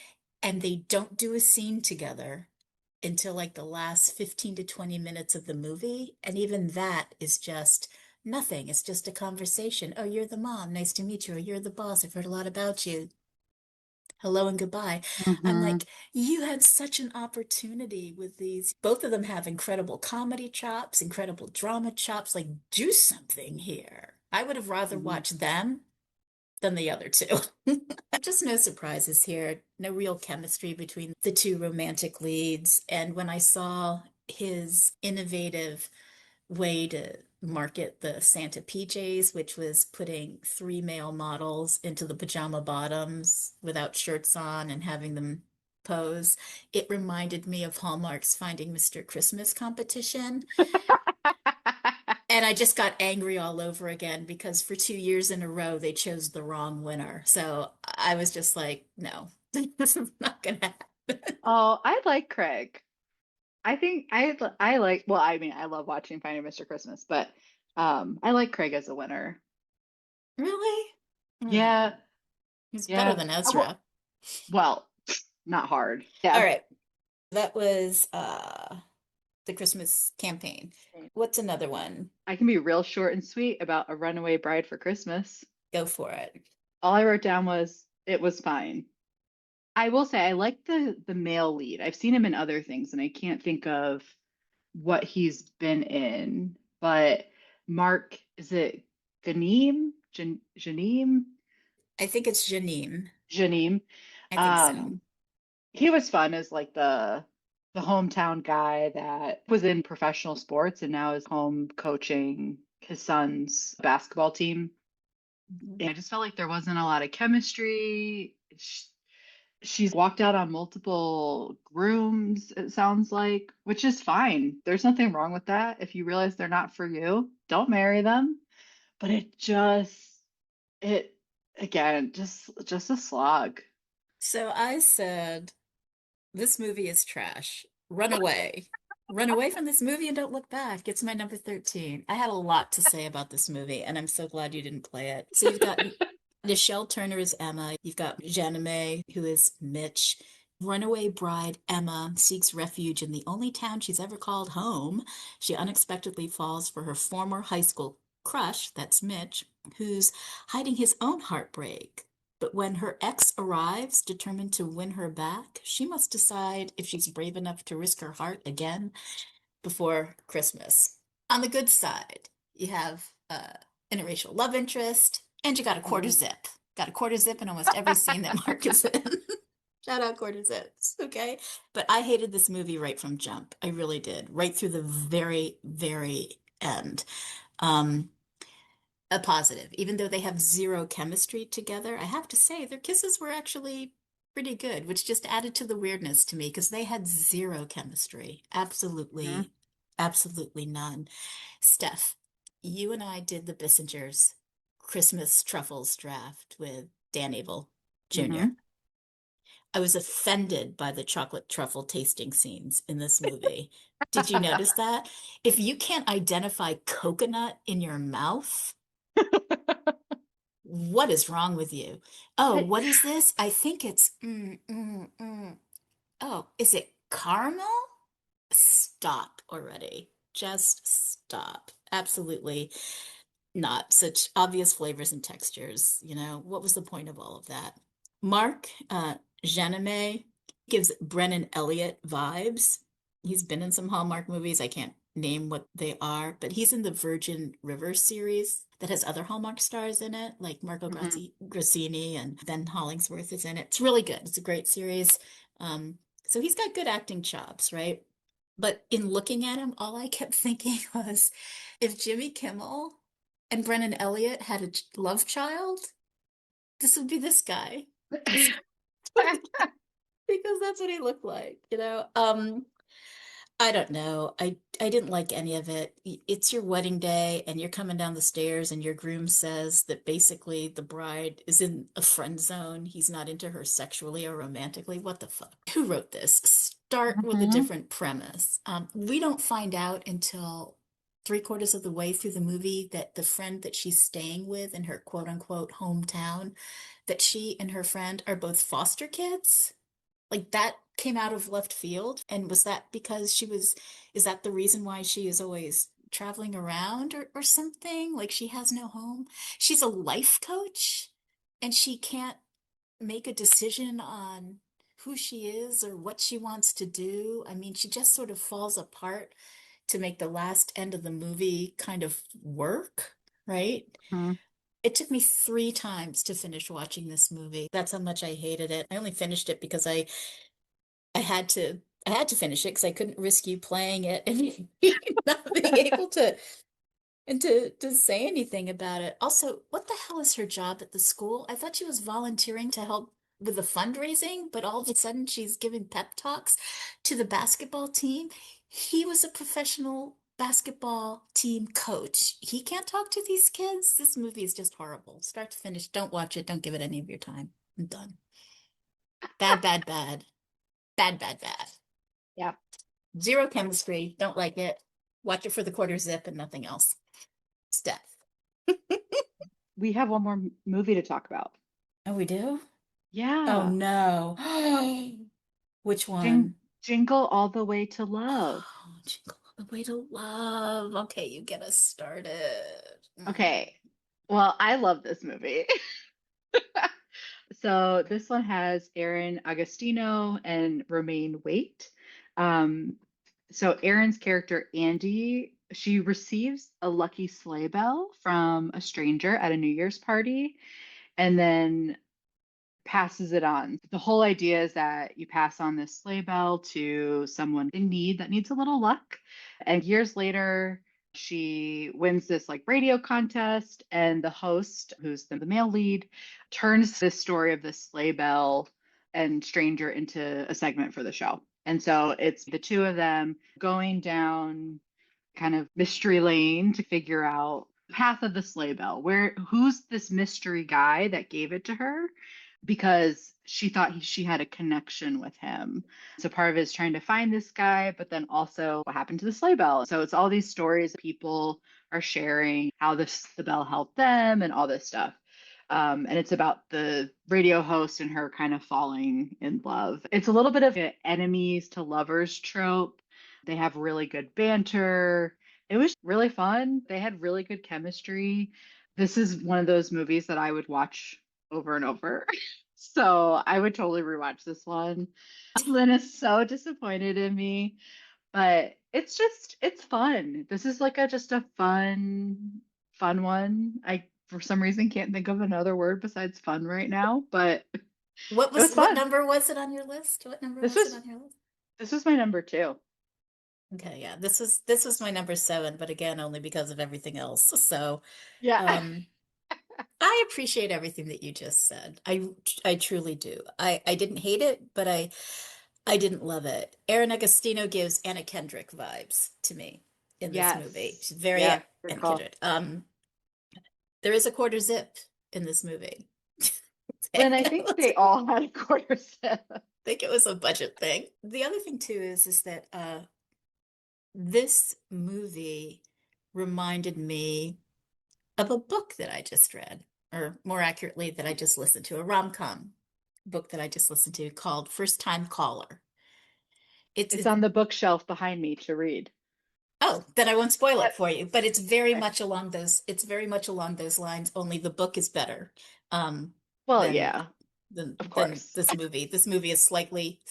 and they don't do a scene together until like the last 15 to 20 minutes of the movie. And even that is just nothing. It's just a conversation. Oh, you're the mom. Nice to meet you. Or you're the boss. I've heard a lot about you. Hello and goodbye. I'm Mm-hmm. like, you had such an opportunity with these. Both of them have incredible comedy chops, incredible drama chops. Like, do something here. I would have rather Mm-hmm. watched them than the other two. Just no surprises here. No real chemistry between the two romantic leads. And when I saw his innovative way to market the Santa PJs, which was putting three male models into the pajama bottoms without shirts on and having them pose. It reminded me of Hallmark's Finding Mr. Christmas competition. And I just got angry all over again because for 2 years in a row they chose the wrong winner. So I was just like, no, this is not gonna happen. Oh, I like Craig. I think I like well, I mean, I love watching Finding Mr. Christmas, but I like Craig as a winner. Really? Yeah, He's better yeah. than Well, Ezra. well, not hard. All Yeah. right. That was the Christmas campaign. What's another one? I can be real short and sweet about A Runaway Bride for Christmas. Go for it. All I wrote down was it was fine. I will say I like the male lead. I've seen him in other things and I can't think of what he's been in, but Mark, is it Ganeem? Janeem? I think it's Janine. Janeem. I think so. Um, he was fun as like the hometown guy that was in professional sports and now is home coaching his son's basketball team. And I just felt like there wasn't a lot of chemistry. She's walked out on multiple grooms, it sounds like, which is fine. There's nothing wrong with that. If you realize they're not for you, don't marry them. But it again, just a slog. So I said, this movie is trash. Run away. Run away from this movie and don't look back. It's my number 13. I had a lot to say about this movie, and I'm so glad you didn't play it. So you've got Nichelle Turner as Emma. You've got Janime, who is Mitch. Runaway bride Emma seeks refuge in the only town she's ever called home. She unexpectedly falls for her former high school crush, that's Mitch, who's hiding his own heartbreak. But when her ex arrives, determined to win her back, she must decide if she's brave enough to risk her heart again before Christmas. On the good side, you have interracial love interest, and you got a quarter Mhm. zip. Got a quarter zip in almost every scene that Mark is in. Shout out quarter zips, okay? But I hated this movie right from jump. I really did, right through the very, very end. Um, a positive. Even though they have zero chemistry together, I have to say their kisses were actually pretty good, which just added to the weirdness to me because they had zero chemistry. Mhm. Absolutely, absolutely none. Steph, you and I did the Bissingers Christmas Truffles draft with Dan Abel Jr. Mhm. I was offended by the chocolate truffle tasting scenes in this movie. Did you notice that? If you can't identify coconut in your mouth, what is wrong with you? Oh, But what is this? I think it's Oh, is it caramel? Stop already. Just stop. Absolutely not such obvious flavors and textures. What was the point of all of that? Mark Janame gives Brennan Elliott vibes. He's been in some Hallmark movies. I can't name what they are, but he's in the Virgin River series that has other Hallmark stars in it, like Marco Mhm. Grassini and Ben Hollingsworth is in it. It's really good. It's a great series. Um, so he's got good acting chops, right? But in looking at him, all I kept thinking was if Jimmy Kimmel and Brennan Elliott had a love child, this would be this guy. Because because that's what he looked like. I don't know. I didn't like any of it. It's your wedding day and you're coming down the stairs and your groom says that basically the bride is in a friend zone. He's not into her sexually or romantically. What the fuck? Who wrote this? Start with a Mhm. different premise. We don't find out until three-quarters of the way through the movie that the friend that she's staying with in her quote unquote hometown, that she and her friend are both foster kids. Like that came out of left field. And was that because is that the reason why she is always traveling around or something? Like she has no home. She's a life coach and she can't make a decision on who she is or what she wants to do. I mean, she just sort of falls apart to make the last end of the movie kind of work, right? Mhm. It took me three times to finish watching this movie. That's how much I hated it. I only finished it because I had to I had to finish it because I couldn't risk you playing it and not being able to say anything about it. Also, what the hell is her job at the school? I thought she was volunteering to help with the fundraising, but all of a sudden she's giving pep talks to the basketball team. He was a professional basketball team coach. He can't talk to these kids. This movie is just horrible. Start to finish. Don't watch it. Don't give it any of your time. I'm done. Bad, bad, bad. Bad, bad, bad. Yeah. Zero chemistry. Don't like it. Watch it for the quarter zip and nothing else. Steph. We have one more movie to talk about. Oh, we do? Oh Yeah. no. Which Jing one? Jingle All the Way to Love. Oh, Jingle All the Way to Love. Okay, you get us started. Okay. Well, I love this movie. So this one has Aaron Agostino and Romaine Waite. Um, so Aaron's character, Andy, she receives a lucky sleigh bell from a stranger at a New Year's party. And then passes it on. The whole idea is that you pass on this sleigh bell to someone in need that needs a little luck. And years later, she wins this like radio contest, and the host, who's the male lead, turns this story of this sleigh bell and stranger into a segment for the show. And so it's the two of them going down kind of mystery lane to figure out path of the sleigh bell. Who's this mystery guy that gave it to her? Because she thought she had a connection with him. So part of it is trying to find this guy, but then also what happened to the sleigh bell. So it's all these stories people are sharing how the bell helped them and all this stuff. And it's about the radio host and her kind of falling in love. It's a little bit of an enemies to lovers trope. They have really good banter. It was really fun. They had really good chemistry. This is one of those movies that I would watch over and over. So I would totally rewatch this one. Lynn is so disappointed in me, but it's fun. This is like just a fun one. I for some reason can't think of another word besides fun right now, but it was What fun. number was it on your list? What number This was it was on your list? this was my number two. Okay, yeah. This was my number seven, but again, only because of everything else. So, Yeah. um, I appreciate everything that you just said. I truly do. I didn't hate it, but I didn't love it. Aaron Agostino gives Anna Kendrick vibes to me in this movie. Yes. She's very Yeah, good Anna call. Kendrick. There is a quarter zip in this movie. Lynn, I think they all had a quarter zip. Think it was a budget thing. The other thing too is that this movie reminded me of a book that I just read, or more accurately, that I just listened to, a rom-com book that I just listened to called First Time Caller. It's It's on the bookshelf behind me to read. oh, then I won't spoil it What? for you, but Okay. it's very much along those lines, only the book is better um Well, than yeah, of than course. this movie. This movie is slightly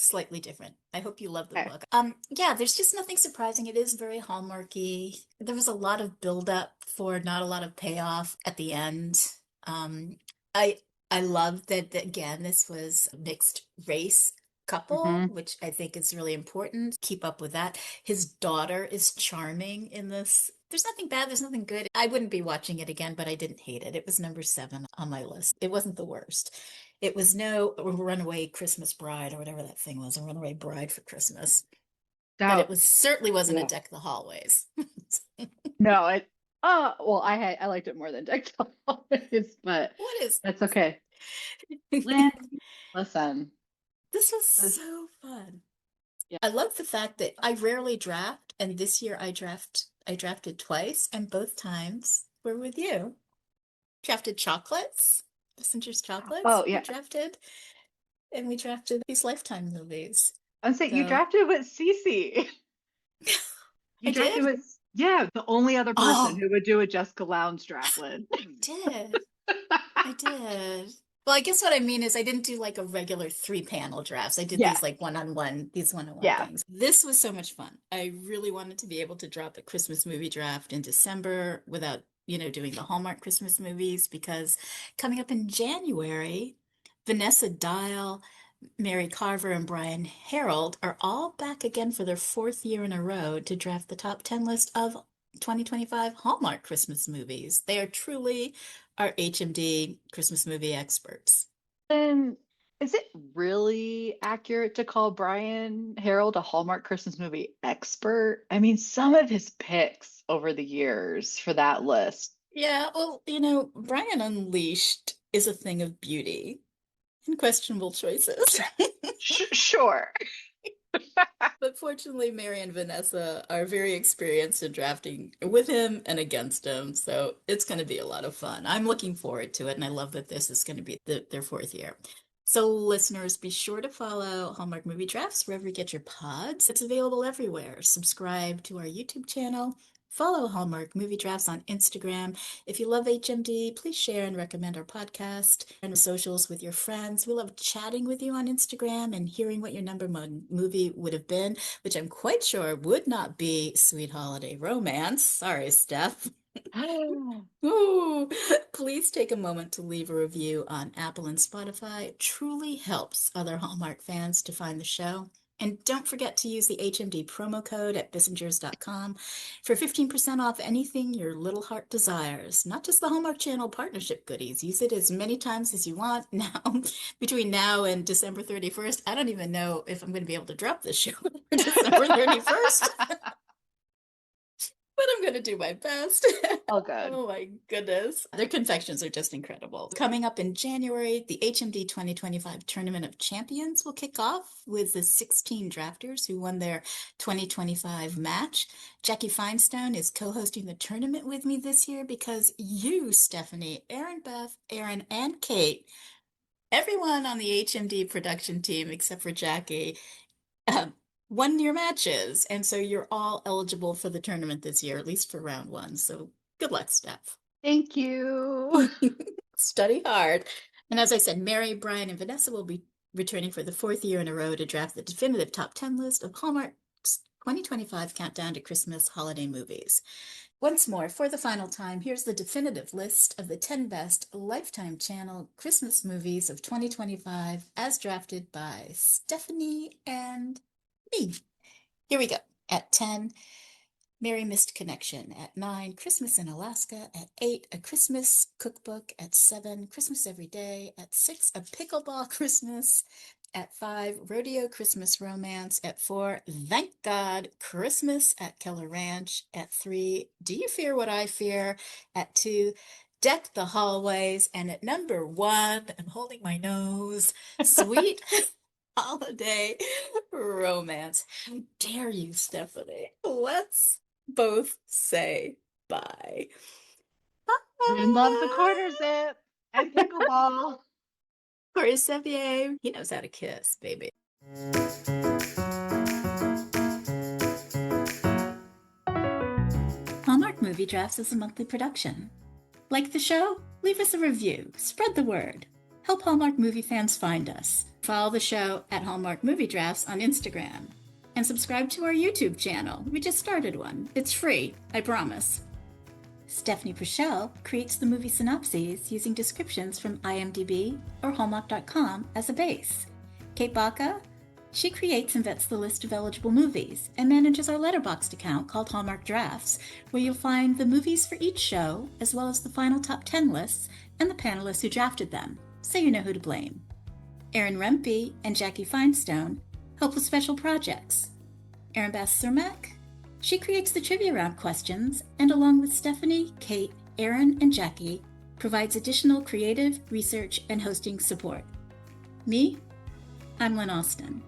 different. I hope you love the Okay. book. Yeah, there's just nothing surprising. It is very Hallmarky. There was a lot of build up for not a lot of payoff at the end. Um, I I love that again, this was a mixed race couple, Hmm. which I think is really important. Keep up with that. His daughter is charming in this. There's nothing bad, there's nothing good. I wouldn't be watching it again, but I didn't hate it. It was number 7 on my list. It wasn't the worst. It was no Runaway Christmas Bride or whatever that thing was, a Runaway Bride for Christmas. But it Doubt. was certainly wasn't a Yeah. Deck the Hallways. No, it. Well, I liked it more than Deck Always, but What is that's okay. Lynn, this? listen. This was This, so fun. yeah. I love the fact that I rarely draft, and this year I drafted twice, and both times were with you. Drafted chocolates, Messenger's chocolates. Oh, We yeah. drafted, and we drafted these Lifetime movies. I'm saying you So drafted with Cece. I You drafted did. with, yeah, the only other person Oh, who would do a Jessica Lowndes draft, Lynn. I did. I did. Well, I guess what I mean is I didn't do like a regular 3 panel drafts. I did Yeah, these like one-on-one, these one-on-one yeah. things. This was so much fun. I really wanted to be able to drop a Christmas movie draft in December without, doing the Hallmark Christmas movies because coming up in January, Vanessa Dial, Mary Carver, and Brian Harold are all back again for their 4th year in a row to draft the top 10 list of 2025 Hallmark Christmas movies. They are truly our HMD Christmas movie experts. Then is it really accurate to call Brian Harold a Hallmark Christmas movie expert? I mean, some of his picks over the years for that list. Yeah, well, Brian Unleashed is a thing of beauty and questionable choices. Sure. But fortunately, Mary and Vanessa are very experienced in drafting with him and against him, so it's going to be a lot of fun. I'm looking forward to it, and I love that this is going to be their 4th year. So, listeners, be sure to follow Hallmark Movie Drafts wherever you get your pods. It's available everywhere. Subscribe to our YouTube channel. Follow Hallmark Movie Drafts on Instagram. If you love HMD, please share and recommend our podcast and socials with your friends. We love chatting with you on Instagram and hearing what your number one movie would have been, which I'm quite sure would not be Sweet Holiday Romance. Sorry, Steph. Ooh, please take a moment to leave a review on Apple and Spotify. It truly helps other Hallmark fans to find the show. And don't forget to use the HMD promo code at bissingers.com for 15% off anything your little heart desires. Not just the Hallmark Channel partnership goodies. Use it as many times as you want. Now, between now and December 31st, I don't even know if I'm going to be able to drop this show for December 31st. But I'm going to do my best. All good. Oh my goodness. Their confections are just incredible. Coming up in January, the HMD 2025 Tournament of Champions will kick off with the 16 drafters who won their 2025 match. Jackie Finestone is co-hosting the tournament with me this year because you, Stephanie, Aaron, Beth, Aaron, and Kate, everyone on the HMD production team except for Jackie, um, won your matches. And so you're all eligible for the tournament this year, at least for round 1. So good luck, Steph. Thank you. Study hard. And as I said, Mary, Brian, and Vanessa will be returning for the 4th year in a row to draft the definitive top 10 list of Hallmark's 2025 Countdown to Christmas holiday movies. Once more, for the final time, here's the definitive list of the 10 best Lifetime Channel Christmas movies of 2025 as drafted by Stephanie and me. Here we go. At 10, Merry Missed Connection. At 9, Christmas in Alaska. At 8, A Christmas Cookbook. At 7, Christmas Every Day. At 6, A Pickleball Christmas. At 5, Rodeo Christmas Romance. At 4, Thank God, Christmas at Keller Ranch. At 3, Do You Fear What I Fear? At 2, deck the hallways, and at number one, I'm holding my nose, sweet holiday romance. How dare you, Stephanie? Let's both say bye. Lynn loves a quarter zip and pickleball. Corey Sevier, he knows how to kiss, baby. Hallmark Movie Drafts is a monthly production. Like the show? Leave us a review. Spread the word. Help Hallmark movie fans find us. Follow the show at Hallmark Movie Drafts on Instagram. And subscribe to our YouTube channel. We just started one. It's free, I promise. Stephanie Preschel creates the movie synopses using descriptions from IMDb or Hallmark.com as a base. Kate Baca, she creates and vets the list of eligible movies and manages our Letterboxd account called Hallmark Drafts, where you'll find the movies for each show, as well as the final top 10 lists and the panelists who drafted them, so you know who to blame. Erin Rempe and Jackie Finestone help with special projects. Erin Bass-Cermak, she creates the trivia round questions and, along with Stephanie, Kate, Erin, and Jackie, provides additional creative, research, and hosting support. Me? I'm Lynn Austin.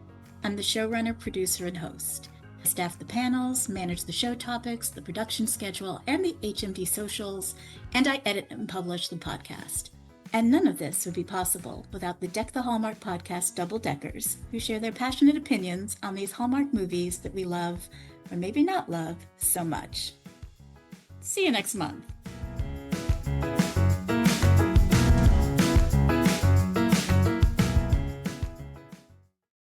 I'm the showrunner, producer, and host. I staff the panels, manage the show topics, the production schedule, and the HMD socials, and I edit and publish the podcast. And none of this would be possible without the Deck the Hallmark podcast double-deckers, who share their passionate opinions on these Hallmark movies that we love, or maybe not love, so much. See you next month.